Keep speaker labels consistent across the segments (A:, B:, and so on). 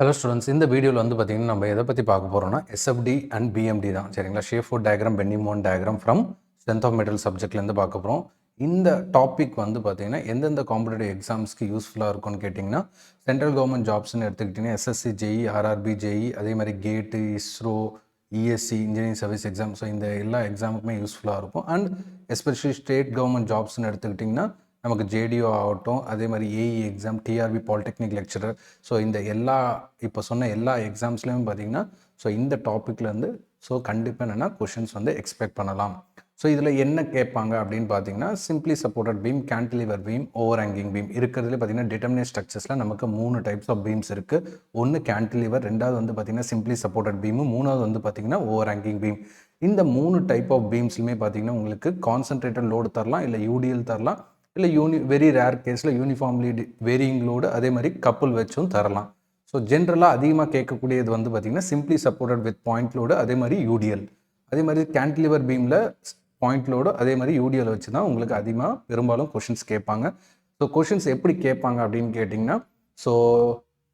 A: Hello students, இந்த வீடியோவில் வந்து பார்த்திங்கன்னா நம்ம எதை பற்றி பார்க்க போகிறோம்னா எஸ்எஃப்டி அண்ட் பிஎம்டி தான். சரிங்களா? Shear force diagram, bending moment diagram from strength of metal சப்ஜெக்ட்லேருந்து பார்க்க போகிறோம். இந்த டாபிக் வந்து பார்த்திங்கன்னா எந்தெந்த காம்படிட்டிவ் எக்ஸாம்ஸ்க்கு யூஸ்ஃபுல்லாக இருக்கும்னு கேட்டிங்கன்னா, சென்ட்ரல் கவர்மெண்ட் ஜாப்ஸ்னு எடுத்துக்கிட்டிங்கன்னா எஸ்எஸ்சி, ஜேஇ, ஆர்ஆர்பி, ஜேஇ, அதே மாதிரி GATE, ISRO, ESE, engineering service exam. So இந்த எல்லா எக்ஸாமுக்குமே யூஸ்ஃபுல்லாக இருக்கும். அண்ட் எஸ்பெஷலி ஸ்டேட் கவர்மெண்ட் ஜாப்ஸ்னு எடுத்துக்கிட்டிங்கன்னா நமக்கு ஜேடிஓ ஆகட்டும், அதே மாதிரி AE exam, TRB, polytechnic lecturer. So இந்த எல்லா இப்போ சொன்ன எல்லா எக்ஸாம்ஸ்லையும் பார்த்தீங்கன்னா ஸோ இந்த டாப்பிக்லேருந்து ஸோ கண்டிப்பாக என்னென்னா கொஷின்ஸ் வந்து எக்ஸ்பெக்ட் பண்ணலாம். ஸோ இதில் என்ன கேட்பாங்க அப்படின்னு பார்த்தீங்கன்னா, simply supported beam, cantilever beam, over hanging beam. இருக்கிறதுல பார்த்தீங்கன்னா டிட்டர்மினேட் ஸ்ட்ரக்சர்ஸில் நமக்கு 3 டைப்ஸ் ஆஃப் பீம்ஸ் இருக்குது. ஒன்று கேன்டிலிவர், ரெண்டாவது வந்து பார்த்தீங்கன்னா சிம்பிளி சப்போர்ட்டட் பீமு, மூணாவது வந்து பார்த்தீங்கன்னா ஓவர் ஹேங்கிங் பீம். இந்த 3 டைப் ஆஃப் பீம்ஸ்லையுமே பார்த்தீங்கன்னா உங்களுக்கு கான்சன்ட்ரேட்டட் லோடு தரலாம், இல்லை யூடிஎல் தரலாம், இல்லை வெரி ரேர் கேஸில் யூனிஃபார்ம்லி வேரியிங் லோடு, அதே மாதிரி கப்புள் வச்சும் தரலாம். ஸோ ஜென்ரலாக அதிகமாக கேட்கக்கூடியது வந்து பார்த்திங்கன்னா simply supported with point load, அதே மாதிரி யூடிஎல். அதே மாதிரி கேன்டிலிவர் பீமில் பாயிண்ட் லோடு, அதே மாதிரி யூடிஎல் வச்சு தான் உங்களுக்கு அதிகமாக பெரும்பாலும் கொஷின்ஸ் கேட்பாங்க. ஸோ கொஷின்ஸ் எப்படி கேட்பாங்க அப்படின்னு கேட்டிங்கன்னா, ஸோ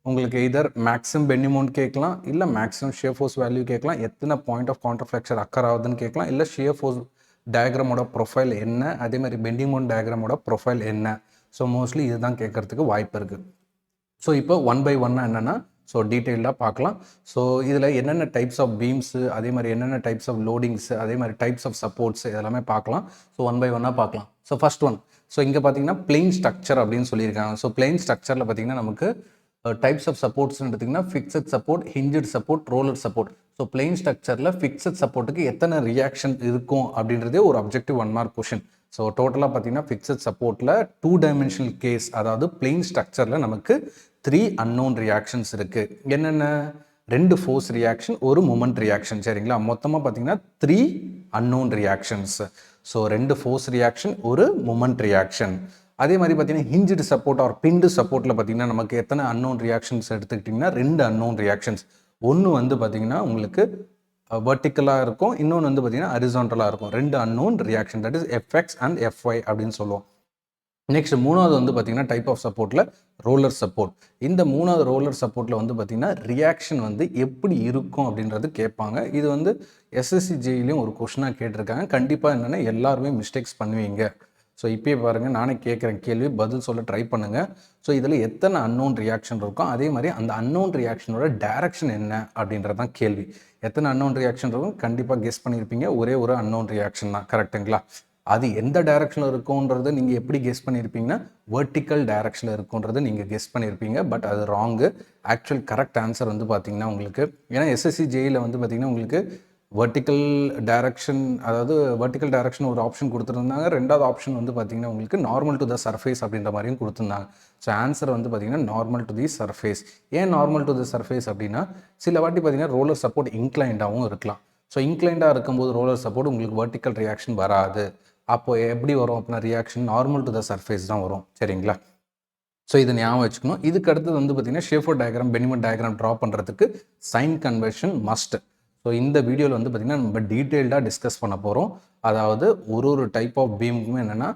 A: உங்களுக்கு இதர் மேக்ஸிமம் பெண்டிங் மோமெண்ட் கேட்கலாம், இல்லை மேக்ஸிமம் ஷியர் ஃபோர்ஸ் வேல்யூ கேட்கலாம், எத்தனை point of contra flexure occur ஆகுதுன்னு கேட்கலாம், இல்லை ஷியர் ஃபோர்ஸ் டயக்ராமோட ப்ரொஃபைல் என்ன, அதே மாதிரி பெண்டிங் மோமெண்ட் டயக்ராமோட ப்ரொஃபைல் என்ன. ஸோ மோஸ்ட்லி இதுதான் கேட்கறதுக்கு வாய்ப்பு இருக்குது. ஸோ இப்போ 1 by 1 என்னென்னா ஸோ டீட்டெயிலாக பார்க்கலாம். ஸோ இதில் என்னென்ன டைப்ஸ் ஆஃப் பீம்ஸு, அதே மாதிரி என்னென்ன டைப்ஸ் ஆஃப் லோடிங்ஸு, அதே மாதிரி டைப்ஸ் ஆஃப் சப்போர்ட்ஸ் இதெல்லாமே பார்க்கலாம். ஸோ 1 by 1 பார்க்கலாம். ஸோ ஃபர்ஸ்ட் ஒன், ஸோ இங்கே பார்த்தீங்கன்னா பிளெயின் ஸ்ட்ரக்சர் அப்படின்னு சொல்லியிருக்காங்க. ஸோ பிளெயின் ஸ்ட்ரக்சரில் பார்த்தீங்கன்னா நமக்கு டைப்ஸ் ஆஃப் சப்போர்ட்ஸ்னு எடுத்திங்கன்னா fixed support, hinged support, roller support. So plain ஸ்ட்ரக்சரில் ஃபிக்ஸட் சப்போர்ட்டுக்கு எத்தனை ரியாக்ஷன் இருக்கும் அப்படின்றதே ஒரு அப்ஜெக்டிவ் 1 mark கொஷின். ஸோ டோட்டலாக பார்த்தீங்கன்னா ஃபிக்ஸட் சப்போர்ட்டில் 2 dimensional கேஸ், அதாவது பிளெயின் ஸ்ட்ரக்சரில் நமக்கு 3 unknown ரியாக்ஷன்ஸ் இருக்குது. என்னென்ன? 2 ஃபோர்ஸ் ரியாக்ஷன், ஒரு மொமெண்ட் ரியாக்ஷன். சரிங்களா? மொத்தமாக பார்த்தீங்கன்னா 3 unknown reactions. So 2 force reaction, ஒரு மொமெண்ட் ரியாக்ஷன். அதே மாதிரி பார்த்தீங்கன்னா ஹிஞ்சுடு சப்போர்ட் ஆர் பிண்டு சப்போர்ட்டில் பார்த்தீங்கன்னா நமக்கு எத்தனை அன்னோன் ரியாக்ஷன்ஸ் எடுத்துக்கிட்டிங்கன்னா 2 அன்னோன் ரியாக்ஷன்ஸ். ஒன்று வந்து பார்த்தீங்கன்னா உங்களுக்கு வெர்டிக்கலாக இருக்கும், இன்னொன்று வந்து பார்த்தீங்கன்னா ஹரிசாண்டலாக இருக்கும். 2 unknown reaction, that is FX and FY அப்படின்னு சொல்லுவோம். நெக்ஸ்ட் மூணாவது வந்து பார்த்தீங்கன்னா டைப் ஆஃப் சப்போர்ட்டில் ரோலர் சப்போர்ட். இந்த மூணாவது ரோலர் சப்போர்ட்டில் வந்து பார்த்தீங்கன்னா ரியாக்ஷன் வந்து எப்படி இருக்கும் அப்படின்றது கேட்பாங்க. இது வந்து எஸ்எஸ்சி ஜேஇலையும் ஒரு கொஷனாக கேட்டிருக்காங்க. கண்டிப்பாக என்னென்னா எல்லாருமே மிஸ்டேக்ஸ் பண்ணுவீங்க. ஸோ இப்போயே பாருங்கள், நானே கேட்குறேன் கேள்வி, பதில் சொல்ல ட்ரை பண்ணுங்கள். ஸோ இதில் எத்தனை அன்னோன் ரியாக்ஷன் இருக்கும், அதே மாதிரி அந்த அன்னோன் ரியாக்ஷனோட டைரக்ஷன் என்ன அப்படின்றது தான் கேள்வி. எத்தனை அன்னோன் ரியாக்ஷன் இருக்கும் கண்டிப்பாக கெஸ் பண்ணியிருப்பீங்க. ஒரே ஒரு அன்னோன் ரியாக்ஷன் தான், கரெக்டுங்களா? அது எந்த டைரக்ஷனில் இருக்கும்ன்றது நீங்கள் எப்படி கெஸ் பண்ணியிருப்பீங்கன்னா வெர்டிக்கல் டைரக்ஷனில் இருக்குன்றது நீங்கள் கெஸ் பண்ணியிருப்பீங்க. பட் அது ராங்கு. ஆக்சுவல் கரெக்ட் ஆன்சர் வந்து பார்த்தீங்கன்னா உங்களுக்கு, ஏன்னா எஸ்எஸ்சி ஜேஇயில் வந்து பார்த்தீங்கன்னா உங்களுக்கு வெர்டிக்கல் டைரக்ஷன், அதாவது வெர்டிக்கல் டைரக்ஷன் ஒரு ஆப்ஷன் கொடுத்துருந்தாங்க. ரெண்டாவது ஆப்ஷன் வந்து பார்த்தீங்கன்னா உங்களுக்கு நார்மல் டு த சர்ஃபேஸ் அப்படின்ற மாதிரியும் கொடுத்துருந்தாங்க. ஸோ ஆன்சர் வந்து பார்த்தீங்கன்னா நார்மல் டு தி சர்ஃபேஸ். ஏன் நார்மல் டு தி சர்ஃபேஸ் அப்படின்னா, சில வாட்டி பார்த்தீங்கன்னா ரோலர் சப்போர்ட் இன்க்ளைண்டாகவும் இருக்கலாம். ஸோ இன்க்ளைண்டாக இருக்கும்போது ரோலர் சப்போர்ட் உங்களுக்கு வெர்டிக்கல் ரியாக்ஷன் வராது. அப்போ எப்படி வரும் அப்படின்னா reaction normal to the surface தான் வரும். சரிங்களா? ஸோ இதை ஞாபகம் வச்சுக்கணும். இதுக்கு அடுத்தது வந்து பார்த்தீங்கன்னா shear force diagram, bending moment diagram draw பண்ணுறதுக்கு சைன் கன்வெர்ஷன் மஸ்ட். ஸோ இந்த வீடியோவில் வந்து பார்த்திங்கன்னா நம்ம டீட்டெயில்டாக டிஸ்கஸ் பண்ண போகிறோம். அதாவது ஒரு டைப் ஆஃப் பீமுக்குமே என்னென்னா,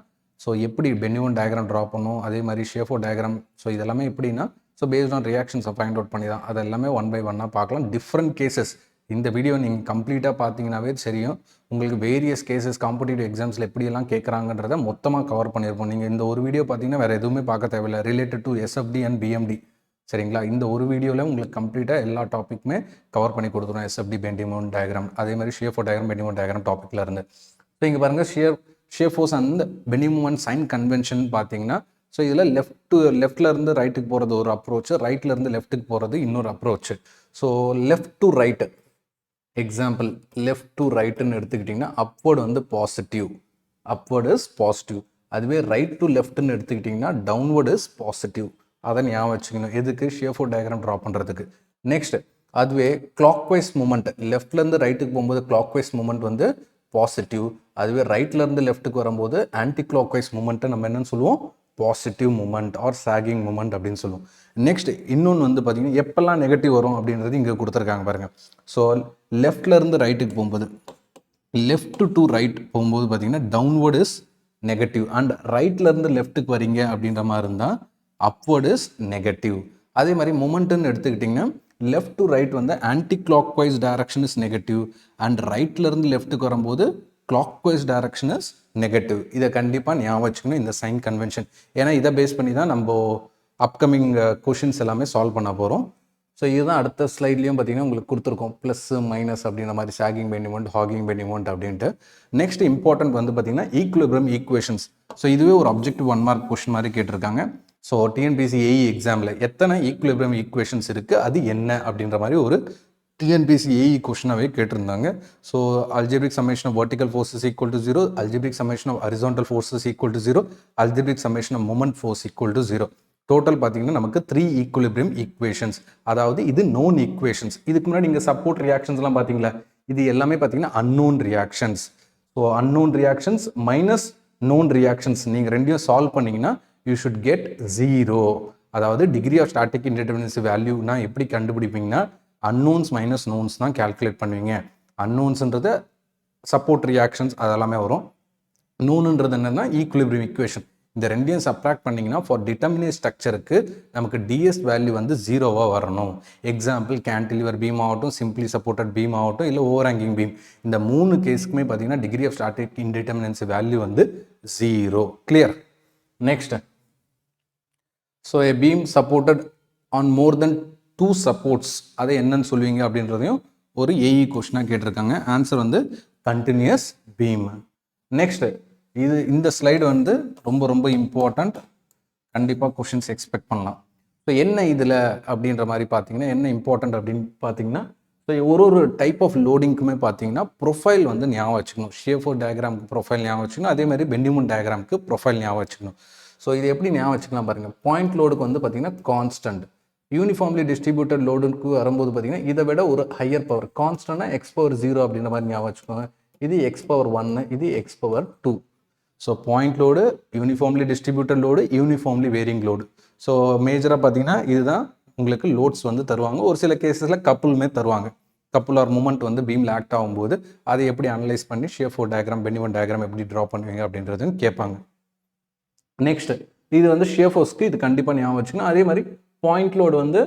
A: ஸோ எப்படி பெண்டிங் மோமெண்ட் டயக்ராம் ட்ரா பண்ணும், அதே மாதிரி ஷேஃபோர்ட் டயக்ராம். ஸோ இதெல்லாமே எப்படின்னா, ஸோ பேஸ்ட் ஆன் ரியாக்ஷன்ஸை ஃபைண்ட் அவுட் பண்ணி தான். அது எல்லாமே 1 by 1 பார்க்கலாம். Different cases. இந்த வீடியோ நீங்கள் கம்ப்ளீட்டாக பார்த்தீங்கன்னாவே தெரியும் உங்களுக்கு வேரியஸ் கேசஸ் காம்படிட்டிவ் எக்ஸாம்ஸில் எப்படியெல்லாம் கேட்குறாங்கன்றதை மொத்தமாக கவர் பண்ணியிருப்போம். நீங்கள் இந்த ஒரு வீடியோ பார்த்தீங்கன்னா வேறு எதுவுமே பார்க்க தேவையில்லை, related to sft and BMT. சரிங்களா? இந்த ஒரு வீடியோவில் உங்களுக்கு கம்ப்ளீட்டாக எல்லா டாப்பிக்குமே கவர் பண்ணி கொடுத்துருவோம். எஸ்எஃப்டி, பெண்டிங் மோமெண்ட் டயக்ராம், அதே மாதிரி shear diagram, bending moment diagram டாப்பிக்கில் இருந்து. ஸோ இங்கே பாருங்கள், shear force and bending moment sign convention பார்த்தீங்கன்னா, ஸோ இதில் லெஃப்ட்லேருந்து ரைட்டுக்கு போகிறது ஒரு அப்ரோச்சு, ரைட்லேருந்து லெஃப்ட்டுக்கு போகிறது இன்னொரு approach. So left to right, example left to ரைட்டுன்னு எடுத்துக்கிட்டிங்கன்னா அப்வர்டு வந்து பாசிட்டிவ், அப்வர்டு இஸ் பாசிட்டிவ். அதுவே ரைட் டு லெஃப்ட்னு எடுத்துக்கிட்டிங்கன்னா டவுன்வர்டு இஸ் பாசிட்டிவ். அதை ஞாபகம் வச்சுக்கணும். எதுக்கு? ஷேஃபோர்ட் டயக்ராம் ட்ரா பண்ணுறதுக்கு. நெக்ஸ்ட், அதுவே கிளாக்வைஸ் மூமெண்ட், லெஃப்ட்லேருந்து ரைட்டுக்கு போகும்போது கிளாக்வைஸ் மூமெண்ட் வந்து பாசிட்டிவ். அதுவே ரைட்லேருந்து லெஃப்ட்டுக்கு வரும்போது ஆன்டி கிளாக்வைஸ் மூமெண்ட்டை நம்ம என்னன்னு சொல்லுவோம்? Positive moment or sagging moment அப்படின்னு சொல்லுவோம். நெக்ஸ்ட் இன்னொன்று வந்து பார்த்தீங்கன்னா எப்பெல்லாம் நெகட்டிவ் வரும் அப்படின்றது இங்கே கொடுத்துருக்காங்க பாருங்கள். ஸோ லெஃப்ட்லேருந்து ரைட்டுக்கு போகும்போது, லெஃப்ட் டு ரைட் போகும்போது பார்த்தீங்கன்னா டவுன்வர்ட் இஸ் நெகட்டிவ். அண்ட் ரைட்லேருந்து லெஃப்ட்டுக்கு வரீங்க அப்படின்ற மாதிரி இருந்தால் upward is negative. அதே மாதிரி மொமெண்ட்னு எடுத்துக்கிட்டிங்கன்னா லெஃப்ட் டு ரைட் வந்து anti clock wise direction is negative and ரைட்லேருந்து லெஃப்ட்டுக்கு வரும்போது clock wise direction is negative. இதை கண்டிப்பாக ஞாபகம் வச்சுக்கணும் இந்த சைன் கன்வென்ஷன். ஏன்னா இதை பேஸ் பண்ணி தான் நம்ம அப்கமிங் கொஷின்ஸ் எல்லாமே சால்வ் பண்ண போகிறோம். ஸோ இதுதான் அடுத்த ஸ்லைட்லேயும் பார்த்தீங்கன்னா உங்களுக்கு கொடுத்துருக்கோம் ப்ளஸ் மைனஸ் அப்படின்ற மாதிரி சாகிங் பெண்டி மொமெண்ட் ஹாகிங் பெண்டி மொமெண்ட் அப்படின்ட்டு. நெக்ஸ்ட் இம்பார்ட்டன்ட் வந்து பார்த்தீங்கன்னா ஈக்குலிபிரியம் ஈக்குவேஷன்ஸ். ஸோ இதுவே ஒரு அப்ஜெக்டிவ் 1 மார்க் கொஷின் மாதிரி கேட்டிருக்காங்க. ஸோ டிஎன்பிசி ஏஇ எக்ஸாமில் எத்தனை ஈக்குலிபிரியம் ஈக்குவேஷன்ஸ் இருக்குது அது என்ன அப்படின்ற மாதிரி ஒரு டிஎன்பிசி ஏஇ கொஷினாகவே கேட்டிருந்தாங்க. So algebraic summation of vertical forces equal to 0, algebraic summation of horizontal forces equal to 0, algebraic summation of moment force equal to 0. Total பார்த்தீங்கன்னா நமக்கு 3 ஈக்குலிபிரியம் ஈக்குவேஷன்ஸ். அதாவது இது நோன் ஈக்குவேஷன்ஸ். இதுக்கு முன்னாடி நீங்கள் சப்போர்ட் ரியாக்ஷன்ஸ்லாம் பார்த்தீங்களா, இது எல்லாமே பார்த்தீங்கன்னா unknown reactions. So unknown reactions minus known reactions நீங்கள் ரெண்டையும் சால்வ் பண்ணிங்கன்னா யூ ஷுட் கெட் 0. அதாவது டிகிரி ஆஃப் ஸ்டாட்டிக் இன்டிடெர்மினன்சி வேல்யூனா எப்படி கண்டுபிடிப்பீங்கன்னா அன்னோன்ஸ் மைனஸ் நோன்ஸ் தான் கால்குலேட் பண்ணுவீங்க. அன்னோன்ஸ்ன்றது சப்போர்ட் ரியாக்ஷன்ஸ் அதெல்லாமே வரும். நோனுன்றது என்னன்னா ஈக்குலிபிரியம் ஈக்குவேஷன். இந்த ரெண்டையும் சப்ராக்ட் பண்ணிங்கன்னா ஃபார் டிட்டர்மினேட் ஸ்ட்ரக்சருக்கு நமக்கு டிஎஸ் வேல்யூ வந்து 0வாக வரணும். எக்ஸாம்பிள் கேன்டிலிவர் பீம் ஆகட்டும், சிம்பிளி சப்போர்ட்டட் பீம் ஆகட்டும், இல்லை ஓவர் ஹேங்கிங் பீம், இந்த 3 கேஸுக்குமே பார்த்தீங்கன்னா degree of static indeterminacy value வந்து 0. Clear? Next, so a beam supported on more than 2 supports அதை என்னன்னு சொல்லுவீங்க அப்படின்றதையும் ஒரு ஏஇ கொஸ்டினாக கேட்டிருக்காங்க. ஆன்சர் வந்து கண்டினியூஸ் பீம். நெக்ஸ்ட், இந்த ஸ்லைடு வந்து ரொம்ப ரொம்ப இம்பார்ட்டண்ட். கண்டிப்பாக கொஷின்ஸ் எக்ஸ்பெக்ட் பண்ணலாம். ஸோ என்ன இதில் அப்படின்ற மாதிரி பார்த்தீங்கன்னா என்ன இம்பார்ட்டண்ட் அப்படின்னு பார்த்தீங்கன்னா, ஸோ ஒரு டைப் ஆஃப் லோடிங்க்குமே பார்த்தீங்கன்னா ப்ரொஃபைல் வந்து ஞாபகம் வச்சுக்கணும். ஷேஃபோர் டயக்ராமுக்கு ப்ரொஃபைல் ஞாபகம் வச்சுக்கணும். அதே மாதிரி பெண்டிமோன் டயக்ராமுக்கு ப்ரொஃபைல் ஞாபகம் வச்சுக்கணும். ஸோ இது எப்படி ஞாபகம் வச்சுக்கலாம் பாருங்கள். பாயிண்ட் லோடுக்கு வந்து பார்த்தீங்கன்னா கான்ஸ்டன்ட். யூனிஃபார்ம்லி டிஸ்ட்ரிபியூட்டட் லோடுக்கு வரும்போது பார்த்தீங்கன்னா இதை விட ஒரு ஹையர் பவர் கான்ஸ்டன்ட்னா எக்ஸ் பவர் 0 அப்படின்ற மாதிரி ஞாபகம் வச்சுக்கோங்க. இது எக்ஸ் பவர் 1, இது X power 2. So point load, uniformly distributed load, uniformly wearing load. So மேஜராக பார்த்தீங்கன்னா இதுதான் உங்களுக்கு லோட்ஸ் வந்து தருவாங்க. ஒரு சில கேஸஸில் கப்புளுமே தருவாங்க. கப்புள் ஆர் மூமெண்ட் வந்து பீமில் ஆக்ட் ஆகும்போது அதை எப்படி அனலைஸ் பண்ணி ஷேஃபோர் டயக்ராம் பெண்டிமோன் டயக்ராம் எப்படி ட்ரா பண்ணுவீங்க அப்படின்றதுன்னு கேட்பாங்க. நெக்ஸ்ட், இது வந்து ஷேஃபோர்ஸ்க்கு இது கண்டிப்பாக ஞாபகம் வச்சுக்கணும். அதே மாதிரி பாயிண்ட் லோடு வந்து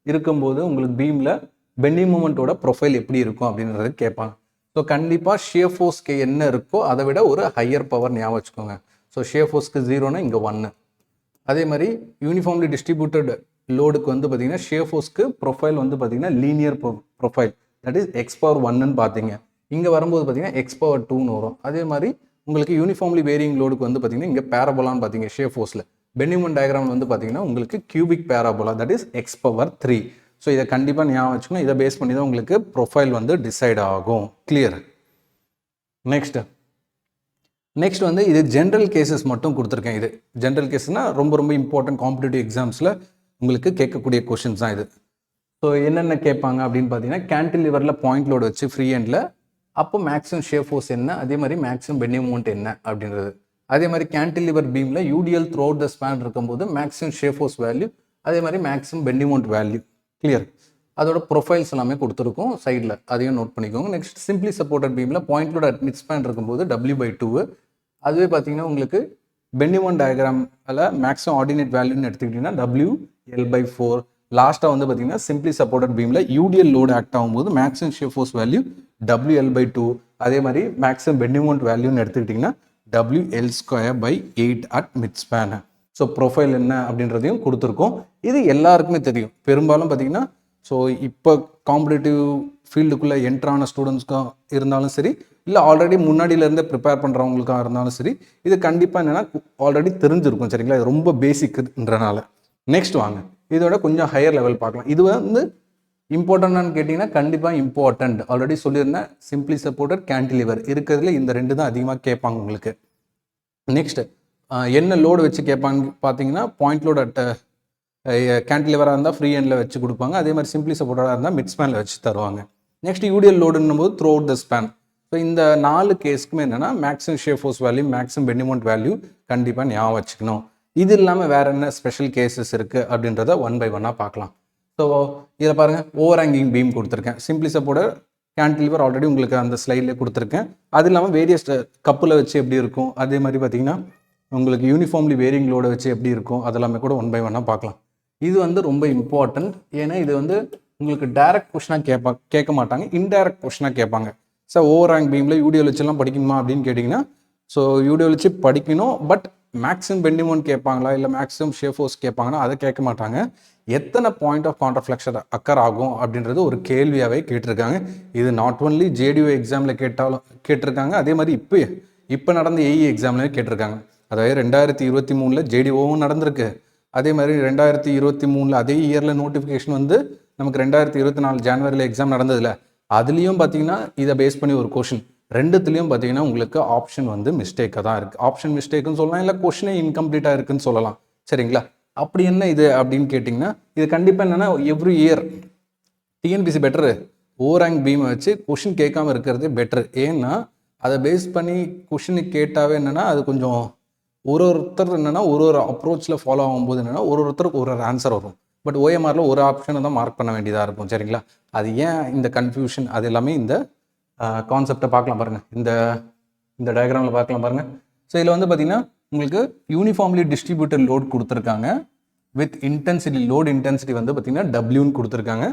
A: இருக்கும்போது உங்களுக்கு பீமில் பெண்டிங் மூமெண்ட்டோட ப்ரொஃபைல் எப்படி இருக்கும் அப்படின்றது கேட்பாங்க. ஸோ கண்டிப்பாக ஷேஃபோர்ஸ்க்கு என்ன இருக்கோ அதை விட ஒரு ஹையர் பவர் ஞாபகம் வச்சுக்கோங்க. ஸோ ஷேஃபோர்ஸ்க்கு 0னா இங்கே 1. அதே மாதிரி யூனிஃபார்ம்லி டிஸ்ட்ரிபியூட்டட் லோடுக்கு வந்து பார்த்தீங்கன்னா ஷேஃபோர்ஸ்க்கு ப்ரொஃபைல் வந்து பார்த்தீங்கன்னா linear profile, that is X power 1ன்னு பார்த்தீங்க. இங்கே வரும்போது பார்த்தீங்கன்னா எக்ஸ் பவர் 2ன்னு வரும். அதே மாதிரி உங்களுக்கு யூனிஃபார்ம்லி வேரியிங் லோடுக்கு வந்து பார்த்தீங்கன்னா இங்கே பேராபோலான்னு பார்த்தீங்க ஷேஃபோர்ஸில். பெண்டிமோன் டயக்ராம் வந்து பார்த்தீங்கன்னா உங்களுக்கு cubic parabola, that is X power 3. So இதை கண்டிப்பாக ஞாபகம் வச்சுக்கணும். இதை பேஸ் பண்ணி தான் உங்களுக்கு ப்ரொஃபைல் வந்து டிசைட் ஆகும். கிளியர்? நெக்ஸ்ட் வந்து இது ஜென்ரல் கேசஸ் மட்டும் கொடுத்துருக்கேன். இது ஜென்ரல் கேஸ்னால் ரொம்ப ரொம்ப இம்பார்ட்டன்ட் காம்படிட்டிவ் எக்ஸாம்ஸில் உங்களுக்கு கேட்கக்கூடிய கொஷின்ஸ் தான் இது. ஸோ என்னென்ன கேட்பாங்க அப்படின்னு பார்த்தீங்கன்னா கேன்டிலிவரில் பாயிண்ட் லோடு வச்சு ஃப்ரீ ஹேண்டில் அப்போ மேக்ஸிமம் ஷேப் ஃபோர்ஸ் என்ன, அதே மாதிரி மேக்ஸிமம் பெண்டிங் மொமெண்ட் என்ன அப்படின்றது. அதே மாதிரி கேன்டிலிவர் பீமில் UDL throughout the span இருக்கும்போது மேக்ஸிமம் ஷேப் ஃபோர்ஸ் வேல்யூ, அதே மாதிரி maximum bending moment value. Clear? அதோட ப்ரொஃபைல்ஸ் எல்லாமே கொடுத்துருக்கோம் சைடில், அதையும் நோட் பண்ணிக்கோங்க. நெக்ஸ்ட், சிம்பிளி சப்போர்ட்டட் பீமில் point load at mid span இருக்கும்போது W/2. அதுவே பார்த்தீங்கன்னா உங்களுக்கு பெண்டிங் மொமெண்ட் டயக்ராமில் மேக்ஸிமம் ஆர்டினேட் வேல்யூன்னு எடுத்துக்கிட்டிங்கன்னா WL/4. லாஸ்ட்டாக வந்து பார்த்தீங்கன்னா சிம்பிளி சப்போர்ட்டட் பீமில் யூடிஎல் லோடு ஆக்ட் ஆகும்போது maximum shear force value WL/2. அதே மாதிரி மேக்ஸிமம் பெண்டிங் மொமெண்ட் வேல்யூன்னு எடுத்துக்கிட்டிங்கன்னா WL²/8 at mid span. So profile என்ன அப்படின்றதையும் கொடுத்துருக்கோம். இது எல்லாருக்குமே தெரியும் பெரும்பாலும் பார்த்தீங்கன்னா. ஸோ இப்போ காம்படிட்டிவ் ஃபீல்டுக்குள்ளே என்ட்ரான ஸ்டூடெண்ட்ஸ்க்காக இருந்தாலும் சரி, இல்லை ஆல்ரெடி முன்னாடியிலேருந்தே ப்ரிப்பேர் பண்ணுறவங்களுக்காக இருந்தாலும் சரி, இது கண்டிப்பாக என்னென்னா ஆல்ரெடி தெரிஞ்சிருக்கும். சரிங்களா? இது ரொம்ப பேசிக்ன்றனால. நெக்ஸ்ட் வாங்க, இதோட கொஞ்சம் ஹையர் லெவல் பார்க்கலாம். இது வந்து இம்பார்ட்டன்டானு கேட்டிங்கன்னா கண்டிப்பாக இம்பார்ட்டன்ட். ஆல்ரெடி சொல்லியிருந்தேன், சிம்பிளி சப்போர்ட்டட், கேன்டிலிவர் இருக்கிறதுல இந்த 2 தான் அதிகமாக கேட்பாங்க உங்களுக்கு. நெக்ஸ்ட், என்ன லோடு வச்சு கேட்பாங்க பார்த்தீங்கன்னா பாயிண்ட் லோடு அட் கேன்டிலிவராக இருந்தால் ஃப்ரீ ஹேண்டில் வச்சு கொடுப்பாங்க. அதே மாதிரி சிம்பிளி சப்போர்ட்டடாக இருந்தால் மிட் ஸ்பேனில் வச்சு தருவாங்க. நெக்ஸ்ட், யூடிஎல் லோடுன்னும் போது throughout the span. So இந்த 4 கேஸ்க்குமே என்னென்னா maximum shear force value, maximum bending moment value கண்டிப்பாக ஞாபகம் வச்சுக்கணும். இது இல்லாமல் வேறு என்ன ஸ்பெஷல் கேசஸ் இருக்குது அப்படின்றத 1 by 1 பார்க்கலாம். ஸோ இதில் பாருங்கள், ஓவர் ஹேங்கிங் பீம் கொடுத்துருக்கேன். சிம்பிளி சப்போர்ட்டட் கேன்டிலிவர் ஆல்ரெடி உங்களுக்கு அந்த ஸ்லைட்லேயே கொடுத்துருக்கேன். அது இல்லாமல் வேரியஸ் கப்பில் வச்சு எப்படி இருக்கும், அதே மாதிரி பார்த்தீங்கன்னா உங்களுக்கு யூனிஃபார்ம்லி வேரிங் லோடை வச்சு எப்படி இருக்கும், அதெல்லாமே கூட 1 by 1 பார்க்கலாம். இது வந்து ரொம்ப இம்பார்ட்டன்ட். ஏன்னா இது வந்து உங்களுக்கு டைரக்ட் கொஸ்டினாக கேட்க மாட்டாங்க, இன்டைரக்ட் கொஸ்டினாக கேட்பாங்க. சார் ஓவர் ரேங்க் பீமில் யூடிஎல்ஹெச்லாம் படிக்கணுமா அப்படின்னு கேட்டிங்கன்னா, ஸோ யூடிஎல்ஹெச் படிக்கணும், பட் மேக்ஸிமம் பெண்டிங் மொமெண்ட் கேட்பாங்களா இல்லை மேக்ஸிமம் ஷியர் ஃபோர்ஸ் கேட்பாங்கன்னா அதை கேட்க மாட்டாங்க. எத்தனை பாயிண்ட் ஆஃப் கான்ட்ராஃப்ளெக்ஷன் அக்கர் ஆகும் அப்படின்றது ஒரு கேள்வியாகவே கேட்டிருக்காங்க. இது நாட் ஒன்லி ஜேடிஓ எக்ஸாமில் கேட்டிருக்காங்க, அதே மாதிரி இப்போ நடந்த ஏஇ எக்ஸாம்லேயே கேட்டிருக்காங்க. அதாவது 2023 ஜேடிஓவும் நடந்திருக்கு. அதே மாதிரி 2023 அதே இயரில் நோட்டிஃபிகேஷன் வந்து நமக்கு 2024 ஜனவரியில் எக்ஸாம் நடந்ததில்ல, அதுலேயும் பார்த்தீங்கன்னா இதை பேஸ் பண்ணி ஒரு கொஷின். ரெண்டுத்துலேயும் பார்த்தீங்கன்னா உங்களுக்கு ஆப்ஷன் வந்து மிஸ்டேக்காக தான் இருக்குது. ஆப்ஷன் மிஸ்டேக்குன்னு சொல்லலாம், இல்லை கொஷினே இன்கம்ப்ளீட்டாக இருக்குன்னு சொல்லலாம். சரிங்களா? அப்படி என்ன இது அப்படின்னு கேட்டிங்கன்னா, இது கண்டிப்பாக என்னென்னா every year TNPSC better overhang பீமை வச்சு கொஷின் கேட்காம இருக்கிறது பெட்ரு. ஏன்னா அதை பேஸ் பண்ணி கொஷினுக்கு கேட்டாவே என்னென்னா அது கொஞ்சம் ஒருத்தர் என்னென்னா ஒரு அப்ரோச்சில் ஃபாலோ ஆகும்போது என்னென்னா ஒருத்தருக்கு ஒரு ஆன்சர் வரும். பட் ஓஎம்ஆரில் ஒரு ஆப்ஷனை தான் மார்க் பண்ண வேண்டியதாக இருக்கும். சரிங்களா? அது ஏன் இந்த கன்ஃபியூஷன், அது எல்லாமே இந்த கான்செப்டை பார்க்கலாம் பாருங்கள். இந்த டயக்ராமில் பார்க்கலாம் பாருங்கள். ஸோ இதில் வந்து பார்த்திங்கன்னா உங்களுக்கு யூனிஃபார்ம்லி டிஸ்ட்ரிபியூட்டட் லோட் கொடுத்துருக்காங்க. வித் இன்டென்சிட்டி, லோட் இன்டென்சிட்டி வந்து பார்த்திங்கன்னா டபிள்யூன்னு கொடுத்துருக்காங்க.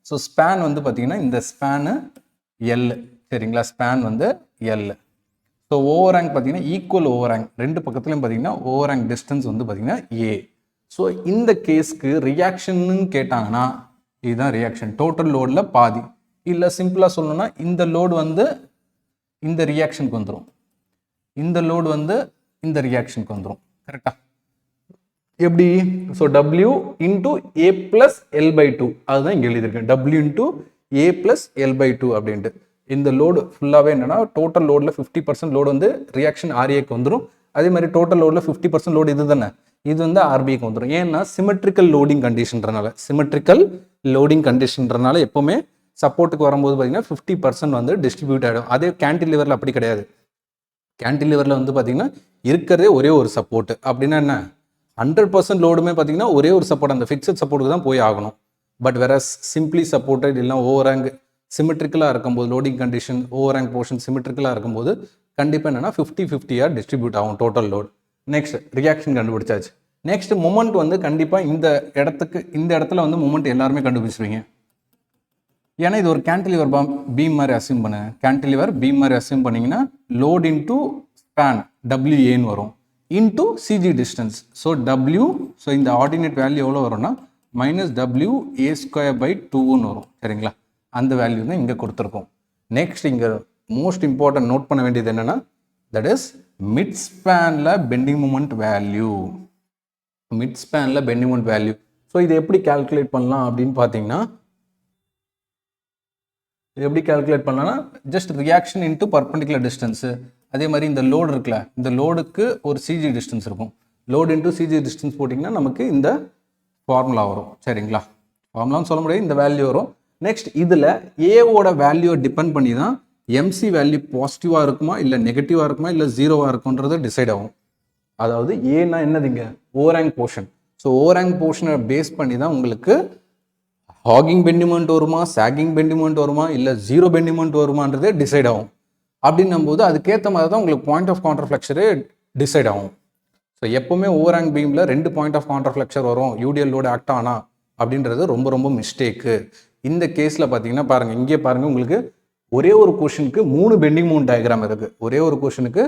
A: ஸோ ஸ்பேன் வந்து பார்த்திங்கன்னா இந்த ஸ்பேனு எல். சரிங்களா? ஸ்பேன் வந்து எல். ஸோ ஓவர் ரேங்க் பார்த்தீங்கன்னா ஈக்குவல் ஓவர் ரேங்க், ரெண்டு பக்கத்துலையும் பார்த்தீங்கன்னா ஓவர் ரேங்க் டிஸ்டன்ஸ் வந்து பார்த்தீங்கன்னா ஏ. ஸோ இந்த கேஸ்க்கு ரியாக்ஷன்னு கேட்டாங்கன்னா இதுதான் ரியாக்ஷன். டோட்டல் லோடில் பாதி, இல்லை சிம்பிளாக சொல்லணும்னா இந்த லோடு வந்து இந்த ரியாக்ஷனுக்கு வந்துடும், இந்த லோடு வந்து இந்த ரியாக்ஷனுக்கு வந்துடும். கரெக்டாக? எப்படி? So W into A plus எல்/2 அதுதான் இங்கே எழுதியிருக்கேன். டபிள்யூ இன்டூ ஏ பிளஸ் எல்/2 அப்படின்ட்டு. இந்த லோடு ஃபுல்லாகவே என்னன்னா டோட்டல் லோடில் 50% லோடு வந்து ரியாக்ஷன் ஆர்ஏக்கு வந்துடும். அதே மாதிரி டோட்டல் லோடில் 50% லோடு இது தானே, இது வந்து ஆர்பிக்கு வந்துடும். ஏன்னா சிமெட்ரிக்கல் லோடிங் கண்டிஷன்றனால எப்போவுமே சப்போர்ட்டுக்கு வரும்போது பார்த்தீங்கன்னா 50% வந்து டிஸ்ட்ரிபியூட் ஆகிடும். அதே கேன்டிலிவரில் அப்படி கிடையாது. கேன்டிலிவரில் வந்து பார்த்தீங்கன்னா இருக்கிறதே ஒரே ஒரு சப்போர்ட். அப்படின்னா என்ன, 100% லோடுமே பார்த்தீங்கன்னா ஒரே ஒரு சப்போர்ட், அந்த ஃபிக்ஸட் சப்போர்ட்டுக்கு தான் போய் ஆகணும். பட் வேற சிம்பிளி சப்போர்ட்டட் இல்லை ஓவர் ரேங்க் சிமெட்ரிக்கலாக இருக்கும்போது, loading condition overhang portion சிமெட்ரிக்கலாக இருக்கும்போது கண்டிப்பாக என்னென்னா 50-50 டிஸ்ட்ரிபியூட் ஆகும் டோட்டல் லோடு. நெக்ஸ்ட் ரியாக்ஷன் கண்டுபிடிச்சாச்சு. நெக்ஸ்ட் மொமெண்ட் வந்து கண்டிப்பாக இந்த இடத்துல வந்து மொமெண்ட் எல்லாருமே கண்டுபிடிச்சிருவீங்க. ஏன்னா இது ஒரு கேன்டிலிவர் பீம் மாதிரி அசியூம் பண்ணு. கேன்டிலிவர் பீம் மாதிரி அசியூம் பண்ணிங்கன்னா லோட் இன்டூ ஸ்பேன் டபிள்யூஏன்னு வரும், into CG distance. So W, so இந்த ஆர்டினேட் வேல்யூ எவ்வளோ வரும்னா -WA²/2ன்னு வரும். சரிங்களா? அந்த வேல்யூ தான் இங்கே கொடுத்துருக்கோம். நெக்ஸ்ட் இங்கே மோஸ்ட் இம்பார்ட்டன்ட் நோட் பண்ண வேண்டியது என்னென்னா, தட் இஸ் மிட் ஸ்பேனில் பெண்டிங் மூமெண்ட் வேல்யூ. மிட் ஸ்பேனில் பெண்டிங் மூமெண்ட் வேல்யூ. ஸோ இதை எப்படி கால்குலேட் பண்ணலாம் அப்படின்னு பார்த்தீங்கன்னா, இது எப்படி கால்குலேட் பண்ணலாம்னா just reaction into perpendicular distance. அதே மாதிரி இந்த லோடு இருக்குல்ல, இந்த லோடுக்கு ஒரு சிஜி டிஸ்டன்ஸ் இருக்கும். லோடு இன்ட்டு சிஜி டிஸ்டன்ஸ் போட்டிங்கன்னா நமக்கு இந்த ஃபார்முலா வரும். சரிங்களா? ஃபார்முலான்னு சொல்ல முடியாது, இந்த வேல்யூ வரும். நெக்ஸ்ட் இதில் ஏவோட வேல்யூவை டிபெண்ட் பண்ணி தான் எம்சி வேல்யூ பாசிட்டிவாக இருக்குமா இல்லை நெகட்டிவாக இருக்குமா இல்லை ஜீரோவாக இருக்குன்றது டிசைட் ஆகும். அதாவது ஏன்னா என்னதுங்க, overhang portion. So overhang போர்ஷனை பேஸ் பண்ணி தான் உங்களுக்கு ஹாகிங் பெண்டிங் மொமெண்ட் வருமா, சாகிங் பெண்டிங் மொமெண்ட் வருமா, இல்லை ஜீரோ பெண்டிங் மொமெண்ட் வருமானதே டிசைட் ஆகும். அப்படின்னும் போது அதுக்கேற்ற மாதிரி தான் உங்களுக்கு பாயிண்ட் ஆஃப் கான்ட்ராஃப்ளெக்சரே டிசைட் ஆகும். ஸோ எப்போவுமே ஓவர் ரேங்க் பீமில் 2 பாயிண்ட் ஆஃப் கான்ட்ராஃப்ளெக்சர் வரும் யூடிஎல் லோடு ஆக்ட் ஆனா அப்படின்றது ரொம்ப ரொம்ப மிஸ்டேக்கு. இந்த கேஸில் பார்த்தீங்கன்னா பாருங்கள், இங்கே பாருங்கள், உங்களுக்கு ஒரே ஒரு கொஷனுக்கு 3 பெண்டிங் மொமெண்ட் டயக்ராம் இருக்குது. ஒரே ஒரு கொஷனுக்கு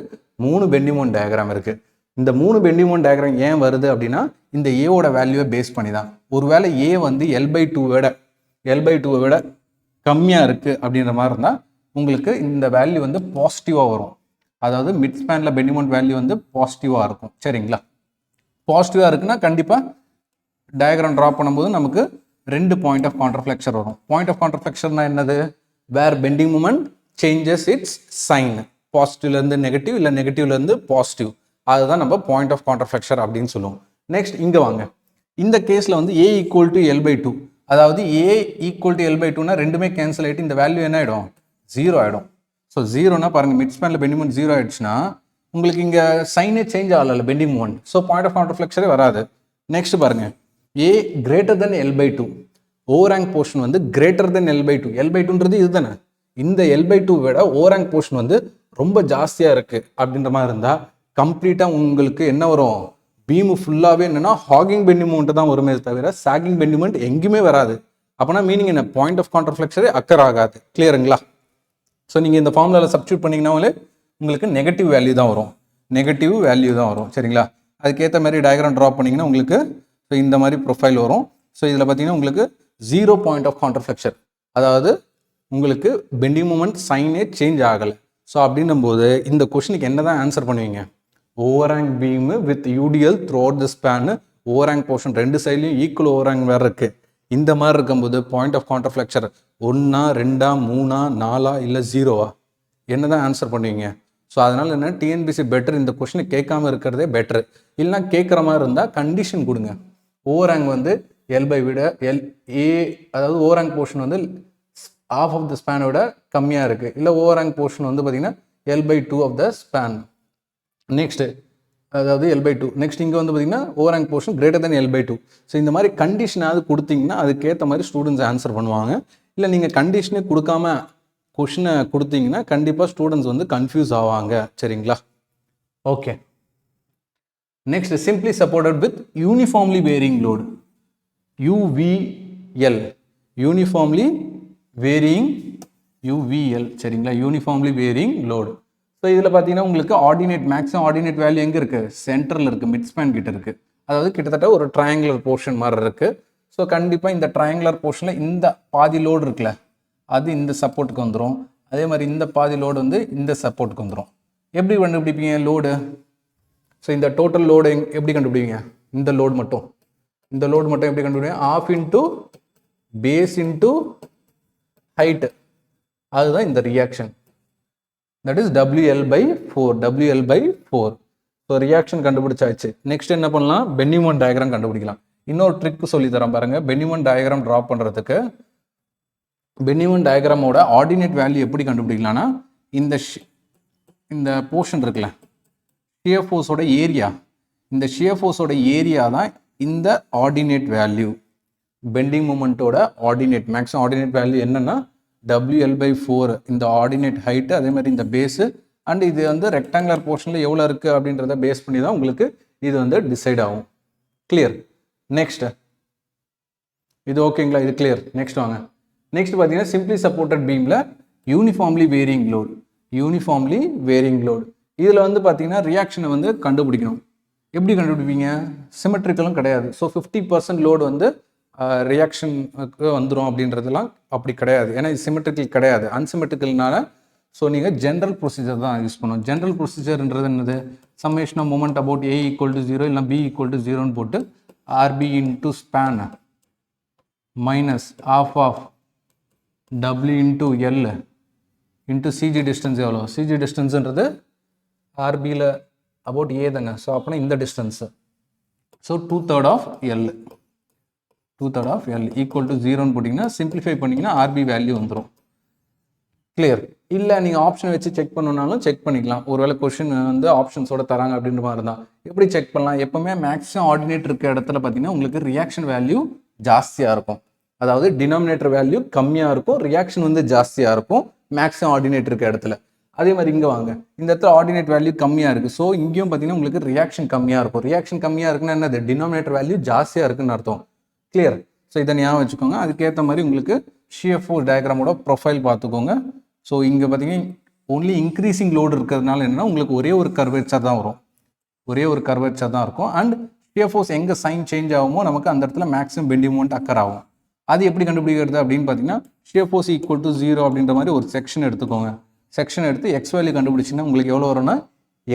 A: 3 பெண்டிங் மொமெண்ட் டயக்ராம் இருக்குது. இந்த 3 பெண்டிங் மொமெண்ட் டயக்ராம் ஏன் வருது அப்படின்னா இந்த ஏவோட வேல்யூவை பேஸ் பண்ணி தான். ஒருவேளை ஏ வந்து L/2 விட கம்மியாக இருக்குது அப்படின்ற மாதிரி இருந்தால் உங்களுக்கு இந்த வேல்யூ வந்து பாசிட்டிவாக வரும். அதாவது மிட் ஸ்பேனில் பெண்டிங் மொமெண்ட் வேல்யூ வந்து பாசிட்டிவாக இருக்கும். சரிங்களா? பாசிட்டிவாக இருக்குன்னா கண்டிப்பாக டயக்ராம் ட்ரா பண்ணும்போது நமக்கு 2 பாயிண்ட் ஆஃப் கான்ட்ராஃப்ளெக்சர் வரும். பாயிண்ட் ஆஃப் கான்ட்ராஃப்ளெக்சர்னா என்னது, where bending moment changes its sign, பாசிட்டிவ்லேருந்து நெகட்டிவ் இல்லை நெகட்டிவ்லேருந்து பாசிட்டிவ், அதுதான் நம்ம பாயிண்ட் ஆஃப் கான்ட்ராஃப்ளெக்சர் அப்படின்னு சொல்லுவோம். நெக்ஸ்ட் இங்கே வாங்க, இந்த கேஸில் வந்து A = L/2, அதாவது A = L/2னா ரெண்டுமே கேன்சல் ஆகிட்டு இந்த வேல்யூ என்ன ஆகிடும், 0 ஆகிடும். ஸோ 0னா பாருங்கள், மிட் ஸ்பேனில் பெண்டிங் மூமெண்ட் 0 ஆகிடுச்சுன்னா உங்களுக்கு இங்கே சைனே சேஞ்ச் ஆகல bending moment. So point of கான்ட்ராஃப்ளெக்சரே வராது. நெக்ஸ்ட் பாருங்கள், A greater than L/2, overhang portion வந்து greater than L/2. L/2ன்றது இது தானே, இந்த L/2 விட ஓவர் ரேங்க் போர்ஷன் வந்து ரொம்ப ஜாஸ்தியாக இருக்குது அப்படின்ற மாதிரி இருந்தால் கம்ப்ளீட்டாக உங்களுக்கு என்ன வரும், பீமு ஃபுல்லாகவே என்னென்னா ஹாகிங் பெண்டிங் மூமெண்ட் தான் வருமே தவிர சாகிங் பெண்டிங் மூமெண்ட் எங்கேயுமே வராது. அப்போனா மீனிங் என்ன, பாயிண்ட் ஆஃப் கான்ட்ராஃப்ளெக்சரே அக்கர் ஆகாது. கிளியருங்களா? ஸோ நீங்கள் இந்த ஃபார்முலாவில் சப்ஸ்டியூட் பண்ணிங்கனாலே உங்களுக்கு நெகட்டிவ் வேல்யூ தான் வரும், நெகட்டிவ் வேல்யூ தான் வரும். சரிங்களா? அதுக்கேற்ற மாதிரி டயக்ராம் ட்ரா பண்ணிங்கன்னா உங்களுக்கு ஸோ இந்த மாதிரி ப்ரொஃபைல் வரும். ஸோ இதில் பார்த்தீங்கன்னா உங்களுக்கு 0 பாயிண்ட் ஆஃப் கான்ட்ராஃப்ளெக்சர், அதாவது உங்களுக்கு பெண்டிங் மூமெண்ட் சைனே சேஞ்ச் ஆகலை. ஸோ அப்படின்னும் போது இந்த கொஷனுக்கு என்ன தான் ஆன்சர் பண்ணுவீங்க? Overhang beam with UDL throughout the span, overhang portion ரெண்டு சைட்லையும் ஈக்குவல் ஓவராங் வேறு இருக்குது. இந்த மாதிரி இருக்கும்போது பாயிண்ட் ஆஃப் கான்ட்ராஃப்ளெக்சர் 1, 2, 3, 4 இல்லை 0வா? என்ன தான் ஆன்சர் பண்ணுவீங்க? ஸோ அதனால் என்ன, டிஎன்பிசி பெட்டர் இந்த கொஷனை கேட்காம இருக்கிறதே பெட்ரு. இல்லைனா கேட்குற மாதிரி இருந்தால் கண்டிஷன் கொடுங்க. ஓவராங் வந்து எல்பை விட ஏ, அதாவது ஓவராங் போர்ஷன் வந்து ஆஃப் ஆஃப் த ஸ்பேனை விட கம்மியாக இருக்குது, இல்லை ஓவராங் போர்ஷன் வந்து பார்த்தீங்கன்னா L/2 of the span. Next அதாவது L/2. நெக்ஸ்ட் இங்கே வந்து பார்த்தீங்கன்னா overhang portion greater than L/2. So இந்த மாதிரி கண்டிஷனாவது கொடுத்தீங்கன்னா அதுக்கேற்ற மாதிரி ஸ்டூடெண்ட்ஸ் ஆன்சர் பண்ணுவாங்க. இல்லை நீங்கள் கண்டிஷனே கொடுக்காம கொஷினை கொடுத்தீங்கன்னா கண்டிப்பாக ஸ்டூடெண்ட்ஸ் வந்து கன்ஃபியூஸ் ஆவாங்க. சரிங்களா? Okay. Next simply supported with uniformly varying load, UVL, uniformly varying UVL. சரிங்களா? Uniformly varying load. ஸோ இதில் பார்த்தீங்கன்னா உங்களுக்கு ஆர்டினேட் மேக்ஸிமம் ஆர்டினேட் வேல்யூ எங்கே இருக்குது? சென்டரில் இருக்குது, மிட் ஸ்பேன் கிட்ட இருக்குது. அதாவது கிட்டத்தட்ட ஒரு ட்ரையாங்குலர் போர்ஷன் மாதிரி இருக்குது. ஸோ கண்டிப்பாக இந்த ட்ரையாங்குலர் போர்ஷனில் இந்த பாதி லோடு இருக்குல்ல, அது இந்த சப்போர்ட்டுக்கு வந்துடும். அதே மாதிரி இந்த பாதி லோடு வந்து இந்த சப்போர்ட்டுக்கு வந்துடும். எப்படி கண்டுபிடிப்பீங்க லோடு? ஸோ இந்த டோட்டல் லோடு எப்படி கண்டுபிடிப்பீங்க? இந்த லோடு மட்டும் எப்படி கண்டுபிடிப்பீங்க? Half into base into height, அதுதான் இந்த reaction. That is WL/4. So reaction கண்டுபிடிச்சாச்சு. நெக்ஸ்ட் என்ன பண்ணலாம்? பெண்டிங் மொமெண்ட் டயக்ராம் கண்டுபிடிக்கலாம். இன்னொரு ட்ரிக் சொல்லி தரேன் பாருங்க. பெண்டிங் மொமெண்ட் டயக்ராம் ட்ரா பண்ணுறதுக்கு பெண்டிங் மொமெண்ட் டயக்ராமோட ஆர்டினேட் வேல்யூ எப்படி கண்டுபிடிக்கலாம்னா, இந்த போர்ஷன் இருக்குல்ல, ஷியர் ஃபோர்ஸோட ஏரியா, இந்த ஷியர் ஃபோர்ஸோட ஏரியா தான் இந்த ஆர்டினேட் வேல்யூ. பெண்டிங் மொமெண்ட்டோட ஆர்டினேட் மேக்ஸிமம் ஆர்டினேட் வேல்யூ என்னன்னா WL/4, இந்த ஆர்டினேட் ஹைட்டு, அதே மாதிரி இந்த பேஸு, அண்ட் இது வந்து ரெக்டாங்குலர் போர்ஷனில் எவ்வளோ இருக்குது அப்படின்றத பேஸ் பண்ணி தான் உங்களுக்கு இது வந்து டிசைட் ஆகும். கிளியர்? நெக்ஸ்ட் இது ஓகேங்களா? இது கிளியர்? நெக்ஸ்ட் வாங்க. நெக்ஸ்ட் பார்த்தீங்கன்னா சிம்பிளி சப்போர்ட்டட் பீமில் யூனிஃபார்ம்லி வேரியிங் லோடு. இதில் வந்து பார்த்தீங்கன்னா ரியாக்ஷனை வந்து கண்டுபிடிக்கணும். எப்படி கண்டுபிடிப்பீங்க? சிமெட்ரிக்கலும் கிடையாது. ஸோ 50% லோடு வந்து ரியாக்ஷனுக்கு வந்துடும் அப்படின்றதுலாம் அப்படி கிடையாது. ஏன்னா இது சிமெட்ரிக்கல் கிடையாது, அன்சிமெட்ரிக்கல்னால. ஸோ நீங்கள் ஜென்ரல் ப்ரொசீஜர் தான் யூஸ் பண்ணணும். ஜென்ரல் ப்ரொசீஜர்ன்றது என்னது? Summation of moment about A = 0 இல்லை B = 0ன்னு போட்டு RB into span minus half half W into L into CG distance எவ்வளோ? CG டிஸ்டன்ஸுன்றது RBயில் அபவுட் A தாங்க. ஸோ அப்படின்னா இந்த distance. So 2/3 of L equal to 0ன்னு போட்டிங்கன்னா சிம்பிளிஃபை பண்ணிங்கன்னா RB வேல்யூ வந்துடும். கிளியர்? இல்லை நீங்கள் ஆப்ஷன் வச்சு செக் பண்ணணுன்னாலும் செக் பண்ணிக்கலாம். ஒருவேளை கொஷின் வந்து ஆப்ஷன்ஸோட தராங்க அப்படின்ற மாதிரி இருந்தால் எப்படி செக் பண்ணலாம்? எப்போவுமே மேக்ஸிமம் ஆர்டினேட் இருக்க இடத்துல பார்த்தீங்கன்னா உங்களுக்கு ரியாக்ஷன் வேல்யூ ஜாஸ்தியாக இருக்கும். அதாவது டினாமினேட்டர் வேல்யூ கம்மியாக இருக்கும், ரியாக்ஷன் வந்து ஜாஸ்தியாக இருக்கும் மேக்ஸிமம் ஆர்டினேட் இருக்க இடத்துல. அதே மாதிரி இங்கே வாங்க, இந்த இடத்துல ஆர்டினேட் வேல்யூ கம்மியாக இருக்குது. ஸோ இங்கேயும் பார்த்தீங்கன்னா உங்களுக்கு ரியாக்ஷன் கம்மியாக இருக்கும். ரியாக்ஷன் கம்மியாக இருக்குன்னா என்னது? டினாமினேட்டர் வேல்யூ ஜாஸ்தியாக இருக்குன்னு அர்த்தம். கிளியர்? ஸோ இதை ஞாபகம் வச்சுக்கோங்க. அதுக்கேற்ற மாதிரி உங்களுக்கு ஷியர் ஃபோர்ஸ் டயக்ராமோட ப்ரொஃபைல் பார்த்துக்கோங்க. ஸோ இங்கே பார்த்தீங்கன்னா ஒன்லி இன்க்ரீசிங் லோடு இருக்கிறதுனால என்னென்னா உங்களுக்கு ஒரே ஒரு கர்வேச்சர் தான் வரும், இருக்கும். அண்ட் ஷியர் ஃபோர்ஸ் எங்கே சைன் சேஞ்ச் ஆகுமோ நமக்கு அந்த இடத்துல மேக்ஸிமம் பெண்டிங் மொமெண்ட் அக்கர் ஆகும். அது எப்படி கண்டுபிடிக்கிறது அப்படின்னு பார்த்தீங்கன்னா, ஷியர் ஃபோர்ஸ் ஈக்குவல் டு 0 அப்படின்ற மாதிரி ஒரு செக்ஷன் எடுத்துக்கோங்க. செக்ஷன் எடுத்து எக்ஸ் வேல்யூ கண்டுபிடிச்சிங்கன்னா உங்களுக்கு எவ்வளோ வரும்னா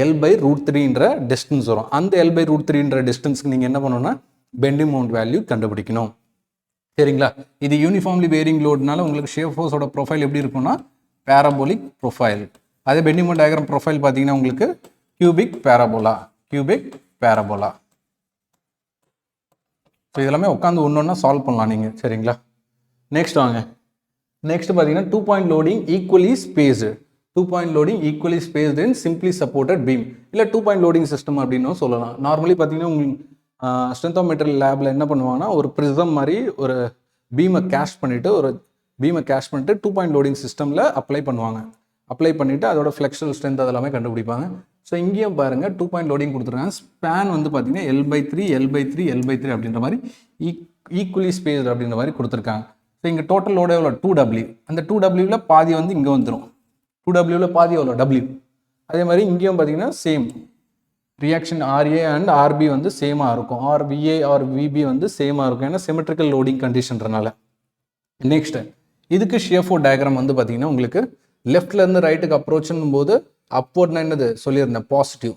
A: L/√3ன்ற டிஸ்டன்ஸ் வரும். அந்த L/√3ன்ற டிஸ்டன்ஸ்க்கு நீங்கள் என்ன பண்ணணும்னா பெண்டிங் மொமெண்ட் வேல்யூ கண்டுபிடிக்கணும். சரிங்களா? இது யூனிஃபார்ம்லி வேரியிங் லோடுனால உங்களுக்கு ஷியர் ஃபோர்ஸோட ப்ரொஃபைல் எப்படி இருக்கும்னா பேராபோலிக் ப்ரொஃபைல். அதே பெண்டிங் மொமெண்ட் டயக்ராம் ப்ரொஃபைல் பார்த்தீங்கன்னா உங்களுக்கு கியூபிக் பேராபோலா. ஸோ இதெல்லாமே உட்காந்து ஒன்று சால்வ் பண்ணலாம் நீங்கள். சரிங்களா? நெக்ஸ்ட் வாங்க. நெக்ஸ்ட் பார்த்தீங்கன்னா 2 பாயிண்ட் லோடிங் ஈக்குவலி ஸ்பேஸ்டு இன் சிம்பிளி சப்போர்ட்டட் பீம், இல்லை 2 பாயிண்ட் லோடிங் சிஸ்டம் அப்படின்னு சொல்லலாம். நார்மலி பார்த்தீங்கன்னா உங்களுக்கு ஸ்ட்ரென்த் ஆஃப் மெட்டீரியல் லேபில் என்ன பண்ணுவாங்கன்னா ஒரு ப்ரிசம் மாதிரி ஒரு பீமை கேஷ் பண்ணிவிட்டு 2 பாயிண்ட் லோடிங் சிஸ்டமில் அப்ளை பண்ணிவிட்டு அதோட ஃப்ளெக்ஷனல் ஸ்ட்ரென்த் அதெல்லாமே கண்டுபிடிப்பாங்க. ஸோ இங்கேயும் பாருங்கள் 2 பாயிண்ட் லோடிங் கொடுத்துருக்காங்க. ஸ்பேன் வந்து பார்த்தீங்கன்னா L/3 L/3 L/3 அப்படின்ற மாதிரி ஈக்குவலி ஸ்பேஸ்டு அப்படின்ற மாதிரி கொடுத்துருக்காங்க. ஸோ இங்கே டோட்டல் லோடு எவ்வளோ 2W, அந்த 2Wல பாதி வந்து இங்கே வந்துடும். 2Wல பாதி எவ்வளோ W. அதே மாதிரி இங்கேயும் பார்த்தீங்கன்னா same reaction RA and RB வந்து சேமாக இருக்கும். RVA or VB வந்து சேமாக இருக்கும், ஏன்னா சிமெட்ரிக்கல் லோடிங் கண்டிஷன்றனால. நெக்ஸ்ட் இதுக்கு ஷியர் ஃபோர்ஸ் டயக்ராம் வந்து பார்த்தீங்கன்னா உங்களுக்கு லெஃப்ட்லேருந்து ரைட்டுக்கு அப்ரோச்சுன்னும் போது அப்வர்ட்னா என்னது சொல்லியிருந்தேன் பாசிட்டிவ்,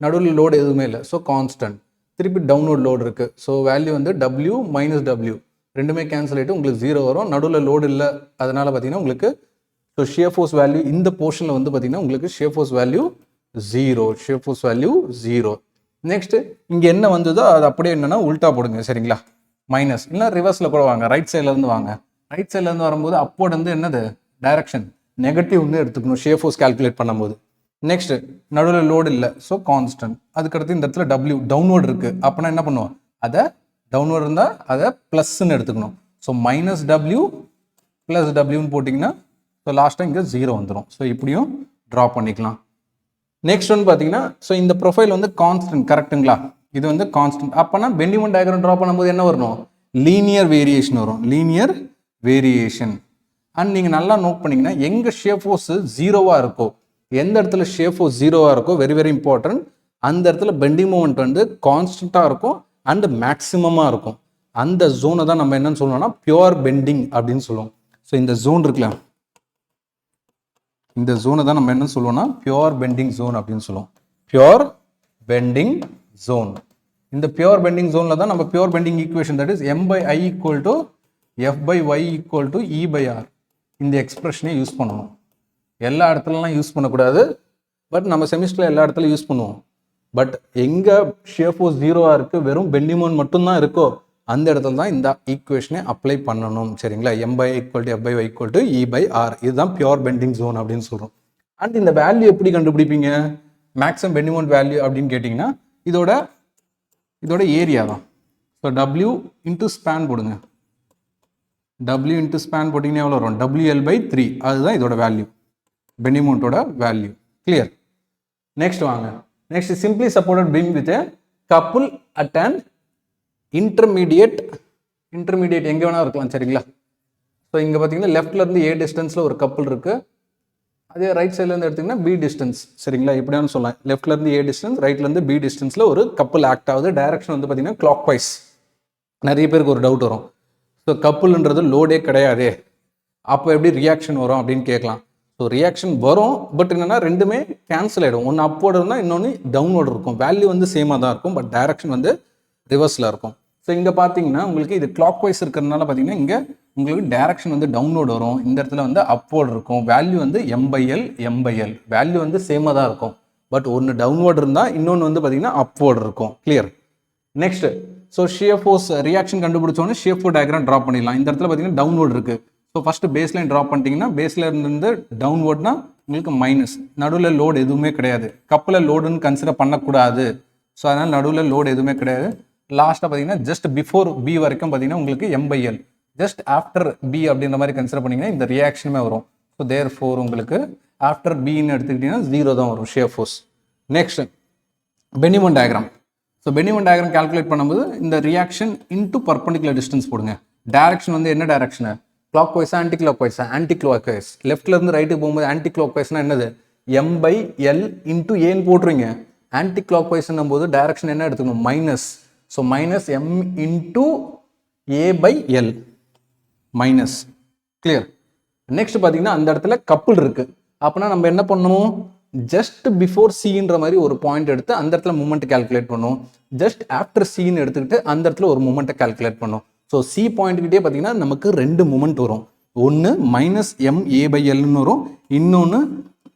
A: நடுவில் லோடு எதுவுமே இல்லை, ஸோ கான்ஸ்டன்ட். திருப்பி டவுன்வர்ட் லோடு இருக்குது, ஸோ வேல்யூ வந்து W - W ரெண்டுமே கேன்சல் ஆகிட்டு உங்களுக்கு 0 வரும். நடுவில் லோடு இல்லை, அதனால் பார்த்தீங்கன்னா உங்களுக்கு ஸோ ஷியர் ஃபோர்ஸ் வேல்யூ இந்த போர்ஷனில் வந்து பார்த்தீங்கன்னா உங்களுக்கு shear force value 0, shear force value 0. Next இங்கே என்ன வந்ததோ அது அப்படியே என்னென்னா உல்ட்டா போடுங்க சரிங்களா, மைனஸ் இல்லை ரிவர்ஸில் கூட வாங்க, ரைட் சைட்லேருந்து வாங்க. ரைட் சைட்லேருந்து வரும்போது அப்போர்ட் வந்து என்னது டைரக்ஷன் நெகட்டிவ்னு எடுத்துக்கணும் ஷியர் ஃபோர்ஸ் கால்குலேட் பண்ணும்போது. நெக்ஸ்ட் நடுவில் லோடு இல்லை, ஸோ கான்ஸ்டன்ட். அதுக்கடுத்து இந்த இடத்துல W டவுன்வர்ட் இருக்குது, அப்போனா என்ன பண்ணுவோம், அதை டவுன்வர்ட் இருந்தால் அதை ப்ளஸ்ன்னு எடுத்துக்கணும். ஸோ -W + Wன்னு போட்டிங்கன்னா ஸோ லாஸ்ட்டாக இங்கே 0 வந்துடும். ஸோ இப்படியும் ட்ரா பண்ணிக்கலாம். நெக்ஸ்ட் வந்து பார்த்தீங்கன்னா ஸோ இந்த ப்ரொஃபைல் வந்து கான்ஸ்டன்ட் கரெக்டுங்களா, இது வந்து கான்ஸ்டன்ட். அப்போனா பெண்டிங் மொமெண்ட் டயக்ராம் ட்ரா பண்ணும்போது என்ன வரணும், லீனியர் வேரியேஷன் வரும், லீனியர் வேரியேஷன். அண்ட் நீங்கள் நல்லா நோட் பண்ணிங்கன்னா எங்கே ஷியர் ஃபோர்ஸ் 0வாக இருக்கோ, எந்த இடத்துல ஷியர் ஃபோர்ஸ் 0வாக இருக்கோ, வெரி வெரி இம்பார்ட்டன்ட், அந்த இடத்துல பெண்டிங் மொமெண்ட் வந்து கான்ஸ்டண்ட்டாக இருக்கும் அண்ட் மேக்ஸிமமாக இருக்கும். அந்த ஜோனை தான் நம்ம என்னன்னு சொல்லுவோம்னா பியூர் பெண்டிங் அப்படின்னு சொல்லுவோம். ஸோ இந்த ஜோன் இருக்குல்ல, இந்த ஜோனை தான் நம்ம என்ன சொல்லுவோம்னா பியூர் பெண்டிங் ஜோன் அப்படின்னு சொல்லுவோம். Pure bending zone. இந்த பியூர் பெண்டிங் ஜோனில் தான் நம்ம pure bending equation, that is M/I = F/Y = E/R இந்த எக்ஸ்பிரஷனே யூஸ் பண்ணணும். எல்லா இடத்துலலாம் யூஸ் பண்ணக்கூடாது, பட் நம்ம செமிஸ்டரில் எல்லா இடத்துலையும் யூஸ் பண்ணுவோம். பட் எங்கே ஷியர் ஃபோர்ஸ் 0வாக இருக்குது, வெறும் பெண்டிங் மொமெண்ட் மட்டும்தான் இருக்கோ, அந்த இடத்துல தான் இந்த ஈக்குவேஷனை அப்ளை பண்ணணும் சரிங்களா. M/I = F/Y = E/R இதுதான் பியூர் பெண்டிங் ஜோன் அப்படின்னு சொல்கிறோம். அண்ட் இந்த வேல்யூ எப்படி கண்டுபிடிப்பீங்க, மேக்ஸிமம் பெண்டிங் மொமெண்ட் வேல்யூ அப்படின்னு கேட்டிங்கன்னா இதோட ஏரியா தான். ஸோ W × ஸ்பேன் போடுங்க, W × ஸ்பேன் போட்டிங்கன்னா எவ்வளோ வரும், WL/3 அதுதான் இதோட வேல்யூ, பெண்டிங் மொமெண்ட்டோட வேல்யூ. கிளியர். நெக்ஸ்ட் வாங்க. Next simply supported beam with couple at and intermediate எங்கே வேணா இருக்கலாம் சரிங்களா. ஸோ இங்கே பார்த்தீங்கன்னா லெஃப்ட்லேருந்து A டிஸ்டன்ஸில் ஒரு கப்புள் இருக்குது, அதே ரைட் சைட்லேருந்து எடுத்திங்கன்னா B டிஸ்டன்ஸ் சரிங்களா. எப்படியானு சொல்லலாம், லெஃப்ட்லேருந்து A டிஸ்டன்ஸ், ரைட்லேருந்து B டிஸ்டன்ஸில் ஒரு கப்புள் ஆக்ட் ஆகுது. டைரக்ஷன் வந்து பார்த்தீங்கன்னா கிளாக் வைஸ். நிறைய பேருக்கு ஒரு டவுட் வரும், ஸோ கப்புள்ன்றது லோடே கிடையாதே, அப்போ எப்படி ரியாக்ஷன் வரும் அப்படின்னு கேட்கலாம். ஸோ ரியாக்ஷன் வரும், பட் என்னென்னா ரெண்டுமே கேன்சல் ஆகிடும். ஒன்று அப்வோர்டு இருந்தால் இன்னொன்று டவுன்வோர்டு இருக்கும். வேல்யூ வந்து சேமாக தான் இருக்கும், பட் டைரக்ஷன் வந்து ரிவர்ஸில் இருக்கும். ஸோ இங்கே பார்த்தீங்கன்னா உங்களுக்கு இது கிளாக் வைஸ் இருக்கிறதுனால பார்த்தீங்கன்னா இங்கே உங்களுக்கு டைரக்ஷன் வந்து டவுன்வோர்டு வரும், இந்த இடத்துல வந்து அப்வோர்டு இருக்கும். வேல்யூ வந்து M/L வேல்யூ வந்து சேமாக தான் இருக்கும், பட் ஒன்று டவுன்வோர்டு இருந்தால் இன்னொன்று வந்து பார்த்தீங்கன்னா அப்வோர்டு இருக்கும். Clear. Next so shear force reaction கண்டுபிடிச்சோன்னே ஷியர் ஃபோர்ஸ் டயக்ராம் ட்ரா பண்ணிடலாம். இந்த இடத்துல பார்த்தீங்கன்னா டவுன்வோர்டு இருக்குது. So first base line draw பண்ணிட்டீங்கன்னா பேஸில் இருந்து டவுன்வோர்ட்னா உங்களுக்கு மைனஸ், நடுவில் லோடு எதுவுமே கிடையாது. கப்பில் லோடுன்னு கன்சிடர் பண்ணக்கூடாது, ஸோ அதனால் நடுவில் லோடு எதுவுமே கிடையாது. லாஸ்ட்டாக பார்த்தீங்கன்னா ஜஸ்ட் பிஃபோர் B வரைக்கும் பார்த்தீங்கன்னா உங்களுக்கு M/L, ஜஸ்ட் ஆஃப்டர் B அப்படின்ற மாதிரி கன்சிடர் பண்ணிங்கன்னா இந்த ரியாக்ஷனுமே வரும். ஸோ தேர் ஃபோர் உங்களுக்கு ஆஃப்டர் Bன்னு எடுத்துக்கிட்டிங்கன்னா 0 தான் வரும் shear force. Next bending moment diagram. So bending moment diagram calculate பண்ணும்போது இந்த ரியாக்ஷன் இன்டூ பர்பண்டிகுலர் டிஸ்டன்ஸ் போடுங்க. டைரக்ஷன் வந்து என்ன டைரக்ஷனு, கிளாக் வைஸா ஆன்டி கிளாக் வைஸா, ஆன்டி கிளாக் வைஸ். லெஃப்ட்லேருந்து ரைட்டுக்கு போகும்போது ஆன்டி கிளாக் வைஸ்னா என்னது, M/L × Aன்னு போட்டுருங்க. ஆன்டி கிளாக் வைஸ்ன்னும் போது டைரக்ஷன் என்ன எடுத்துக்கணும், minus. So -M × A/L minus. Clear. Next பார்த்தீங்கன்னா அந்த இடத்துல கப்புள் இருக்குது, அப்போனா நம்ம என்ன பண்ணணும், ஜஸ்ட் பிஃபோர் Cன்ற மாதிரி ஒரு பாயிண்ட் எடுத்து அந்த இடத்துல மூமெண்ட் கால்குலேட் பண்ணும். ஜஸ்ட் ஆஃப்டர் Cன்னு எடுத்துக்கிட்டு அந்த இடத்துல ஒரு மூமெண்ட்டை கால்குலேட் பண்ணும். ஸோ C பாயிண்ட்கிட்டே பார்த்தீங்கன்னா நமக்கு 2 மூமெண்ட் வரும். ஒன்று -MA/Lன்னு வரும், இன்னொன்று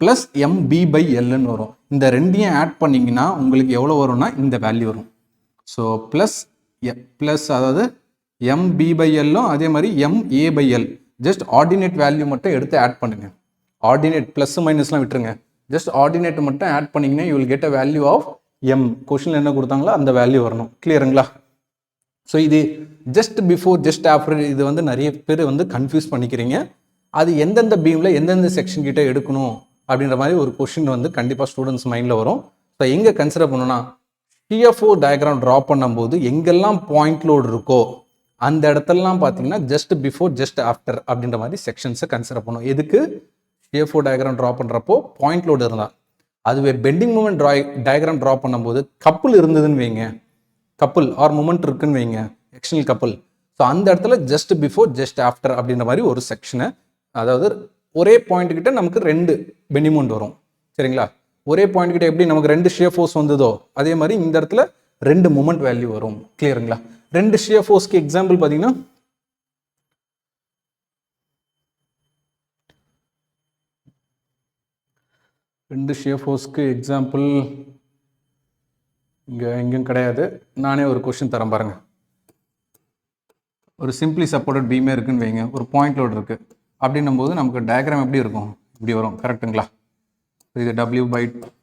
A: +MB/Lன்னு வரும். இந்த ரெண்டையும் ஆட் பண்ணிங்கன்னா உங்களுக்கு எவ்வளோ வரும்னா இந்த வேல்யூ வரும். ஸோ ப்ளஸ் அதாவது MB/Lலும் அதே மாதிரி MA/L, ஜஸ்ட் ஆர்டினேட் வேல்யூ மட்டும் எடுத்து ஆட் பண்ணுங்க. ஆர்டினேட் ப்ளஸ் மைனஸ்லாம் விட்டுருங்க, ஜஸ்ட் ஆர்டினேட் மட்டும் ஆட் பண்ணிங்கன்னா you will get a value of M. கொஷினில் என்ன கொடுத்தாங்களோ அந்த வேல்யூ வரணும். கிளியருங்களா. ஸோ இது ஜஸ்ட் பிஃபோர் ஜஸ்ட் ஆஃப்டர் இது வந்து நிறைய பேர் வந்து கன்ஃபியூஸ் பண்ணிக்கிறீங்க. அது எந்தெந்த பீமில் எந்தெந்த செக்ஷன் கிட்ட எடுக்கணும் அப்படின்ற மாதிரி ஒரு கொஷின் வந்து கண்டிப்பாக ஸ்டூடெண்ட்ஸ் மைண்டில் வரும். ஸோ எங்கே கன்சிடர் பண்ணணும்னா CFO டயக்ராம் ட்ரா பண்ணும்போது எங்கெல்லாம் பாயிண்ட் லோடு இருக்கோ அந்த இடத்துலலாம் பார்த்தீங்கன்னா ஜஸ்ட் பிஃபோர் ஜஸ்ட் ஆஃப்டர் அப்படின்ற மாதிரி செக்ஷன்ஸை கன்சிடர் பண்ணும். எதுக்கு? CFO டயக்ராம் ட்ரா பண்ணுறப்போ பாயிண்ட் லோடு இருந்தால். அதுவே பெண்டிங் மூமெண்ட் டயக்ராம் ட்ரா பண்ணும்போது கப்புள் இருந்ததுன்னு வைங்க, கப்புள் ஆர் மூமெண்ட் இருக்குன்னு வைங்க, எக்ஸ்டர்னல் கப்புள். ஸோ அந்த இடத்துல ஜஸ்ட் பிஃபோர் ஜஸ்ட் ஆஃப்டர் அப்படின்ற மாதிரி ஒரு செக்ஷனை, அதாவது ஒரே பாயிண்ட் கிட்ட நமக்கு 2 பெண்டிங் மூமெண்ட் வரும். சரிங்களா? ஒரே பாயிண்ட் கிட்ட எப்படி நமக்கு 2 ஷியர் ஃபோர்ஸ் வந்ததோ அதே மாதிரி இந்த இடத்துல 2 மூமெண்ட் வேல்யூ வரும். கிளியருங்களா? 2 ஷியர் ஃபோர்ஸ்க்கு எக்ஸாம்பிள் பார்த்தீங்கன்னா 2 ஷியர் ஃபோர்ஸ்க்கு எக்ஸாம்பிள் இங்கே எங்கேயும் கிடையாது. நானே ஒரு கொஸ்டின் தரேன் பாருங்க. ஒரு சிம்பிளி சப்போர்ட்டட் பீமே இருக்குன்னு வைங்க, ஒரு பாயிண்ட் லோடு இருக்குது அப்படின்னும் போது நமக்கு டயக்ராம் எப்படி இருக்கும்? இப்படி வரும். கரெக்டுங்களா? இது W/,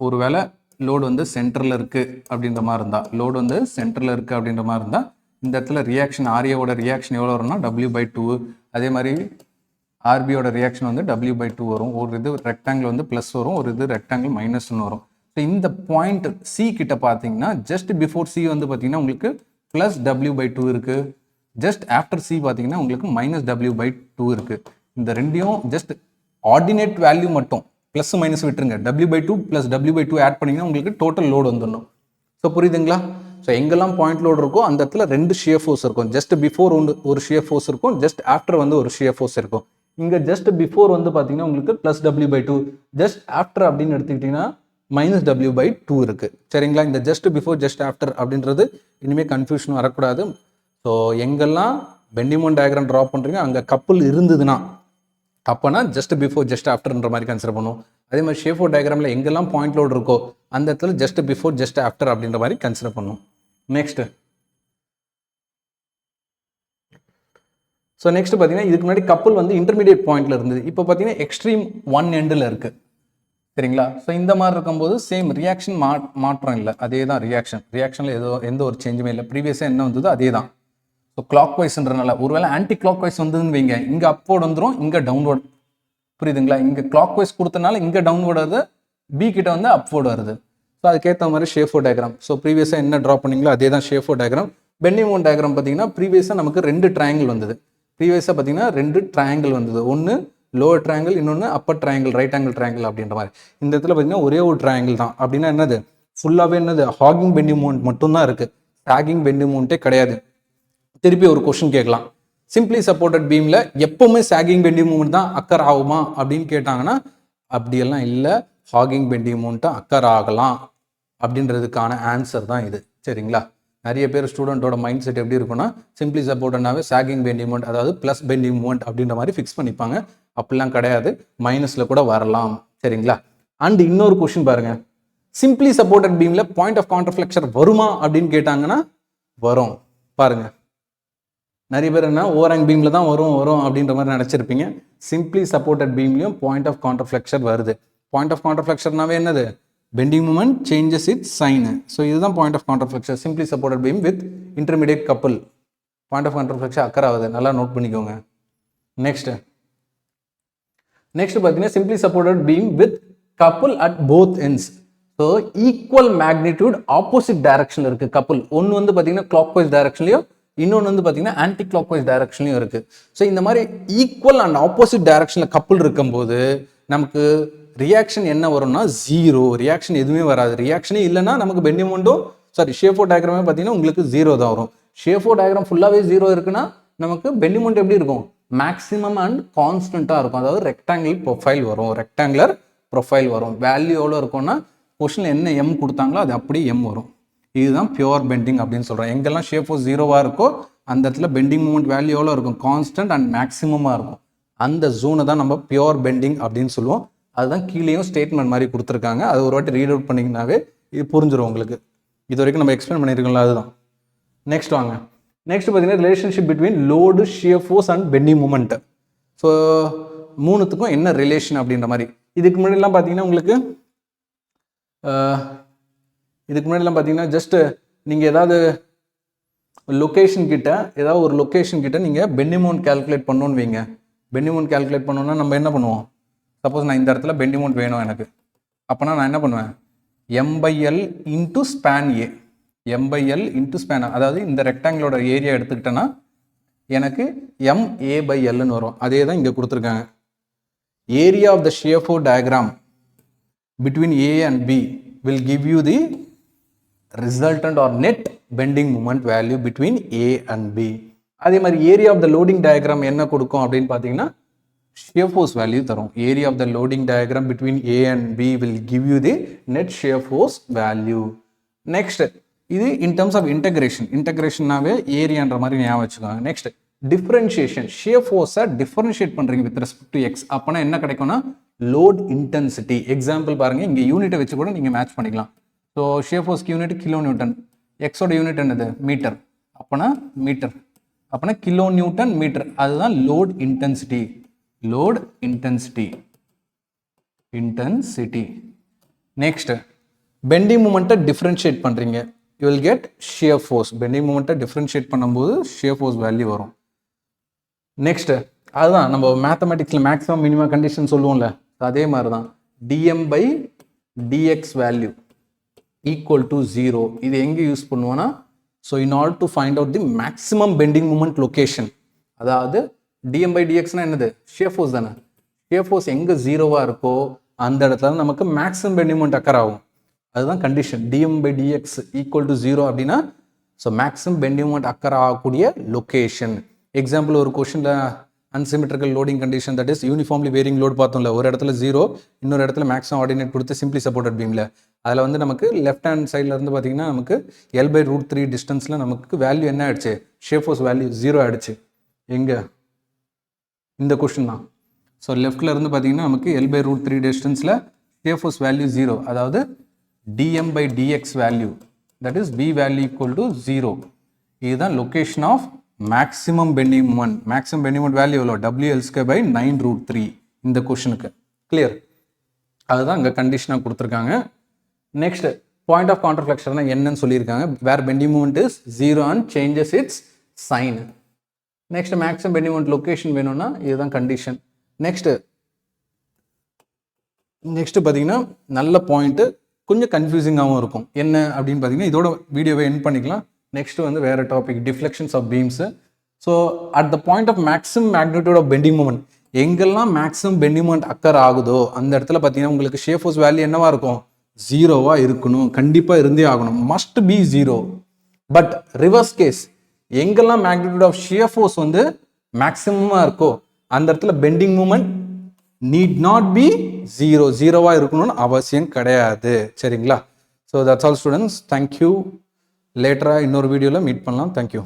A: ஒருவேளை லோடு வந்து சென்டரில் இருக்குது அப்படின்ற மாதிரி இருந்தால், லோடு வந்து சென்டரில் இருக்குது அப்படின்ற மாதிரி இருந்தால் இந்த இடத்துல ரியாக்ஷன் ஆர்ஏவோட ரியாக்ஷன் எவ்வளோ வரும்னா W/2. அதே மாதிரி ஆர்பியோட ரியாக்ஷன் வந்து W/2 வரும். ஒரு இது ரெக்டாங்கிள் வந்து ப்ளஸ் வரும், ஒரு இது ரெக்டாங்கிள் மைனஸ்ன்னு வரும். ஸோ இந்த பாயிண்ட் சி கிட்ட பார்த்தீங்கன்னா ஜஸ்ட் பிஃபோர் சி வந்து பார்த்தீங்கன்னா உங்களுக்கு ப்ளஸ் W/2 இருக்குது. ஜஸ்ட் ஆஃப்டர் சி பார்த்தீங்கன்னா உங்களுக்கு -W/2 இருக்குது. இந்த ரெண்டையும் ஜஸ்ட் ஆர்டினேட் வேல்யூ மட்டும் ப்ளஸ் மைனஸ் விட்டுருங்க. W/2 ப்ளஸ் W/2 ஆட் பண்ணிங்கன்னா உங்களுக்கு டோட்டல் லோடு வந்துடணும். ஸோ புரியுதுங்களா? ஸோ எங்கெல்லாம் பாயிண்ட் லோடு இருக்கோ அந்த இடத்துல 2 ஷியர் ஃபோர்ஸ் இருக்கும். ஜஸ்ட் பிஃபோர் ஒரு ஷியர் ஃபோர்ஸ் இருக்கும், ஜஸ்ட் ஆஃப்டர் வந்து ஒரு ஷியர் ஃபோர்ஸ் இருக்கும். இங்கே ஜஸ்ட் பிஃபோர் வந்து பார்த்தீங்கன்னா உங்களுக்கு ப்ளஸ் W/2, ஜஸ்ட் ஆஃப்டர் அப்படின்னு எடுத்துக்கிட்டிங்கன்னா -W/2 இருக்குது. சரிங்களா? இந்த ஜஸ்ட் பிஃபோர் ஜஸ்ட் ஆஃப்டர் அப்படின்றது இனிமேல் கன்ஃபியூஷன் வரக்கூடாது. ஸோ எங்கெல்லாம் பெண்டிங் மூமெண்ட் டயக்ராம் ட்ரா பண்ணுறீங்க அங்கே கப்புள் இருந்ததுன்னா அப்போனா ஜஸ்ட் பிஃபோர் ஜஸ்ட் ஆஃப்டர்ன்ற மாதிரி கன்சிடர் பண்ணுவோம். அதே மாதிரி CFO டயக்ராமில் எங்கெல்லாம் பாயிண்ட் லோடு இருக்கோ அந்த இடத்துல ஜஸ்ட் பிஃபோர் ஜஸ்ட் ஆஃப்டர் அப்படின்ற மாதிரி கன்சிடர் பண்ணுவோம். நெக்ஸ்ட் பார்த்தீங்கன்னா இதுக்கு முன்னாடி கப்புள் வந்து இன்டர்மீடியட் பாயிண்ட்ல இருந்தது. இப்போ பார்த்தீங்கன்னா எக்ஸ்ட்ரீம் ஒன் எண்டில் இருக்கு. சரிங்களா? ஸோ இந்த மாதிரி இருக்கும்போது சேம் ரியாக்ஷன் மாற்றம் இல்லை, அதே தான் ரியாக்ஷனில் எந்த ஒரு சேஞ்சுமே இல்லை. ப்ரீவியஸாக என்ன வந்ததோ அதே தான். ஸோ கிளாக் வைஸ்ன்றனால ஒருவேளை ஆன்டி கிளாக் வைஸ் வந்ததுன்னு வைங்க, இங்கே அப்வோர்ட் வந்துடும், இங்கே டவுன்வோர்ட். புரியுதுங்களா? இங்கே கிளாக் வைஸ் கொடுத்தனால இங்கே டவுன்வோர்ட் வருது, பி கிட்ட வந்து அப்வோர்ட் வருது. ஸோ அதுக்கேற்ற மாதிரி CFO டயக்ராம். ஸோ ப்ரீவியஸாக என்ன ட்ரா பண்ணீங்களோ அதே தான் CFO diagram. Bending moment diagram பார்த்தீங்கன்னா ப்ரீவியஸாக நமக்கு 2 ட்ரையாங்கிள் வந்தது. ப்ரீவியஸாக பார்த்தீங்கன்னா 2 ட்ரையாங்கிள் வந்தது. ஒன்று லோவர் ட்ரையாங்கிள், இன்னொன்று upper triangle, right angle triangle அப்படின்ற மாதிரி. இந்த இடத்துல பார்த்தீங்கன்னா ஒரே ஒரு ட்ரையாங்கிள் தான். அப்படின்னா என்னது? ஃபுல்லாகவே என்னது? ஹாகிங் பெண்டிங் மூமெண்ட் மட்டும்தான் இருக்குது, சாகிங் பெண்டிங் மூமெண்ட்டே கிடையாது. திருப்பி ஒரு கொஸ்டின் கேட்கலாம், சிம்பிளி சப்போர்ட்டட் பீமில் எப்பவுமே சாகிங் பெண்டிங் மூமெண்ட் தான் அக்கர் ஆகுமா அப்படின்னு கேட்டாங்கன்னா அப்படியெல்லாம் இல்லை, ஹாகிங் பெண்டிங் மூமெண்ட்டும் அக்கர் ஆகலாம் அப்படின்றதுக்கான ஆன்சர் தான் இது. சரிங்களா? நிறைய பேர் ஸ்டூடெண்ட்டோட மைண்ட் செட் எப்படி இருக்குன்னா சிம்பிளி சப்போர்ட்னாவே சாகிங் பெண்டிங் மூமெண்ட், அதாவது ப்ளஸ் பெண்டிங் மூமெண்ட் அப்படின்ற மாதிரி ஃபிக்ஸ் பண்ணிப்பாங்க. அப்படிலாம் கிடையாது, மைனஸில் கூட வரலாம். சரிங்களா? அண்ட் இன்னொரு கொஸ்டின் பாருங்க, சிம்பிளி சப்போர்ட்டட் பீமில் பாயிண்ட் ஆஃப் கான்ட்ராஃப்ளெக்சர் வருமா அப்படின்னு கேட்டாங்கன்னா வரும். பாருங்க, நிறைய பேர் என்ன ஓவராங் பீமில் தான் வரும் அப்படின்ற மாதிரி நினச்சிருப்பீங்க. சிம்பிளி சப்போர்ட்டட் பீம்லையும் பாயிண்ட் ஆஃப் கான்ட்ராஃப்ளெக்சர் வருது. பாயிண்ட் ஆஃப் கான்ட்ராஃப்ளெக்சர்னாவே என்னது? Bending moment changes its sign. So இதுதான் point of contraflexure. Simply supported beam with intermediate couple point of contraflexure occur ஆகுது. நல்லா நோட் பண்ணிக்கோங்க. நெக்ஸ்ட் பார்த்தீங்கன்னா simply supported beam with couple at both ends. So equal magnitude opposite டைரக்ஷனில் இருக்குது couple. ஒன்று வந்து பார்த்தீங்கன்னா கிளாக் வைஸ் டைரக்ஷன்லையும், இன்னொன்று வந்து பார்த்தீங்கன்னா ஆன்டி கிளாக் வைஸ் டைரக்ஷன்லையும் இருக்குது. ஸோ இந்த மாதிரி ஈக்குவல் அண்ட் ஆப்போசிட் டைரக்ஷனில் கப்புள் இருக்கும்போது நமக்கு ரியாக்ஷன் என்ன வரும்னா 0. ரியாக்ஷன் எதுவுமே வராது. ரியாக்ஷனே இல்லைன்னா நமக்கு பெண்டிங் மூமெண்ட்டும் CFO டயக்ராமே பார்த்தீங்கன்னா உங்களுக்கு 0 தான் வரும். CFO டயக்ராம் ஃபுல்லாகவே 0 இருக்குன்னா நமக்கு பெண்டிங் மூமெண்ட் எப்படி இருக்கும்? மேக்ஸிமம் அண்ட் கான்ஸ்டன்ட்டாக இருக்கும். அதாவது ரெக்டாங்குலர் ப்ரொஃபைல் வரும். வேல்யூ எவ்வளோ இருக்கும்னா கொஸ்டினில் என்ன M கொடுத்தாங்களோ அது அப்படியே M வரும். இதுதான் பியூர் பெண்டிங் அப்படின்னு சொல்கிறோம். எங்கெல்லாம் CFO 0வாக இருக்கோ அந்த இடத்துல பெண்டிங் மூமெண்ட் வேல்யூ எவ்வளோ இருக்கும்? கான்ஸ்டன்ட் அண்ட் மேக்ஸிமமாக இருக்கும். அந்த ஜோனை தான் நம்ம பியூர் பெண்டிங் அப்படின்னு சொல்லுவோம். அதுதான் கீழேயும் ஸ்டேட்மெண்ட் மாதிரி கொடுத்துருக்காங்க. அது ஒரு வாட்டி ரீட் அவுட் பண்ணிங்கனாவே இது புரிஞ்சிடும் உங்களுக்கு. இது வரைக்கும் நம்ம எக்ஸ்பிளைன் பண்ணியிருக்கோம்ல, அதுதான். நெக்ஸ்ட் வாங்க. நெக்ஸ்ட் பார்த்தீங்கன்னா relationship between load, shear force and bending moment. So மூணுத்துக்கும் என்ன ரிலேஷன் அப்படின்ற மாதிரி. இதுக்கு முன்னாடிலாம் பார்த்தீங்கன்னா ஜஸ்ட் நீங்கள் ஏதாவது லொக்கேஷன் கிட்ட நீங்கள் பெண்டிங் மூமெண்ட் கால்குலேட் பண்ணணும்னு வைங்க. பெண்டிங் மூமெண்ட் கால்குலேட் பண்ணணும்னா நம்ம என்ன பண்ணுவோம்? சப்போஸ் நான் இந்த இடத்துல பெண்டிங் மூமெண்ட் வேணும் எனக்கு, அப்போனா நான் என்ன பண்ணுவேன்? M/L இன்ட்டு ஸ்பேன் ஏ, M/L இன்ட்டு ஸ்பேன், அதாவது இந்த ரெக்டாங்கிளோட ஏரியா எடுத்துக்கிட்டேன்னா எனக்கு MA/Lன்னு வரும். அதே தான் இங்கே கொடுத்துருக்காங்க. Area of the shear diagram between A and B will give you the resultant or net bending moment value between A and B. அதே மாதிரி area of the loading diagram என்ன கொடுக்கும் அப்படின்னு பார்த்தீங்கன்னா shear force value தரும். Area of the loading diagram between A and B will give you the net shear force value. Next இது in terms of இன்டகிரேஷன்னாவே ஏரியான்ற மாதிரி ஞாபகம் வச்சுக்கோங்க. நெக்ஸ்ட் டிஃபரன்ஷியேஷன், shear force-ஐ டிஃபரன்ஷியேட் பண்ணுறீங்க வித் ரெஸ்பெக்ட் டு எக்ஸ், அப்போனா என்ன கிடைக்கும்னா load intensity. Example பாருங்க, இங்கே யூனிட்டை வச்சு கூட நீங்கள் மேட்ச் பண்ணிக்கலாம். ஸோ ஷியர் ஃபோர்ஸ்க்கு யூனிட் கிலோ நியூட்டன், எக்ஸோட யூனிட் என்னது மீட்டர், அப்போனா மீட்டர், அப்போனா கிலோ நியூட்டன் மீட்டர், அதுதான் load intensity. Load intensity. Next bending மூமெண்ட்டை டிஃப்ரென்ஷியேட் பண்ணுறீங்க, you will get shear force. Bending மூமெண்ட்டை டிஃப்ரென்ஷியேட் பண்ணும்போது ஷியர் ஃபோர்ஸ் வேல்யூ வரும். நெக்ஸ்ட் அதுதான் நம்ம மேத்தமெட்டிக்ஸில் மேக்ஸிமம் மினிமம் கண்டிஷன் சொல்லுவோம்ல, அதே மாதிரி தான் dm/dx வேல்யூ ஈக்குவல் டு 0. இது எங்கே யூஸ் பண்ணுவோன்னா, so in order to find out the maximum bending moment location, அதாவது dm/dxனா என்னது, ஷியர் ஃபோர்ஸ் தானே. ஷியர் ஃபோர்ஸ் எங்கே 0வா இருக்கோ அந்த இடத்துல நமக்கு மேக்ஸிமம் பெண்டிங் மூமெண்ட் அக்கர் ஆகும். அதுதான் கண்டிஷன். dm/dx ஈக்குவல் டு 0 அப்படின்னா so maximum bending moment occur ஆகக்கூடிய லொக்கேஷன். எக்ஸாம்பிள் ஒரு கொஷனில் unsymmetrical loading condition, that is uniformly varying load பார்த்தோம்ல, ஒரு இடத்துல 0, இன்னொரு இடத்துல மேக்ஸிமம் ஆர்டினேட் கொடுத்து சிம்பிளி சப்போர்ட்டட் பீமில், அதில் வந்து நமக்கு லெஃப்ட் ஹேண்ட் சைடில் இருந்து பார்த்தீங்கன்னா நமக்கு L/√3 டிஸ்டன்ஸில் நமக்கு வேல்யூ என்ன ஆயிடுச்சு, ஷியர் ஃபோர்ஸ் வேல்யூ 0 ஆயிடுச்சு. எங்கே இந்த கொஷின் தான். ஸோ லெஃப்டில் இருந்து பார்த்தீங்கன்னா நமக்கு L/√3 டிஸ்டன்ஸில் ஷியர் ஃபோர்ஸ் வேல்யூ 0, அதாவது dm/dx value that is B value equal to 0. இதுதான் location of maximum bending moment. Maximum bending moment value எவ்வளோ, WL²/9√3 இந்த கொஷனுக்கு. கிளியர்? அதுதான் இங்கே கண்டிஷனாக கொடுத்துருக்காங்க. நெக்ஸ்ட் பாயிண்ட் ஆஃப் கான்ட்ரஃப்ளெக்ஷன் என்னன்னு சொல்லியிருக்காங்க, where bending moment is 0 and changes its sign. Next maximum bending moment location வேணும்னா இதுதான் கண்டிஷன். நெக்ஸ்ட் பார்த்தீங்கன்னா நல்ல பாயிண்ட்டு, கொஞ்சம் கன்ஃபியூசிங்காகவும் இருக்கும். என்ன அப்படின்னு பார்த்தீங்கன்னா இதோட வீடியோவை எண்ட் பண்ணிக்கலாம். நெக்ஸ்ட் வந்து வேற topic, deflections of beams. So at the point of maximum magnitude of bending moment, எங்கெல்லாம் மேக்ஸிமம் பெண்டிங் மூமெண்ட் அக்கர் ஆகுதோ அந்த இடத்துல பார்த்தீங்கன்னா உங்களுக்கு ஷியர் ஃபோர்ஸ் வேல்யூ என்னவா இருக்கும், 0வா இருக்கணும். கண்டிப்பாக இருந்தே ஆகணும், must be 0. But reverse case, எங்கெல்லாம் மேக்னிடியூட் ஆஃப் ஷியர் ஃபோர்ஸ் வந்து மேக்ஸிமமாக இருக்கோ அந்த இடத்துல bending moment need not be 0வா இருக்கணும்னு அவசியம் கிடையாது. சரிங்களா? So that's all students. Thank you. லேட்டராக இன்னொரு வீடியோவில் மீட் பண்ணலாம். தேங்க்யூ.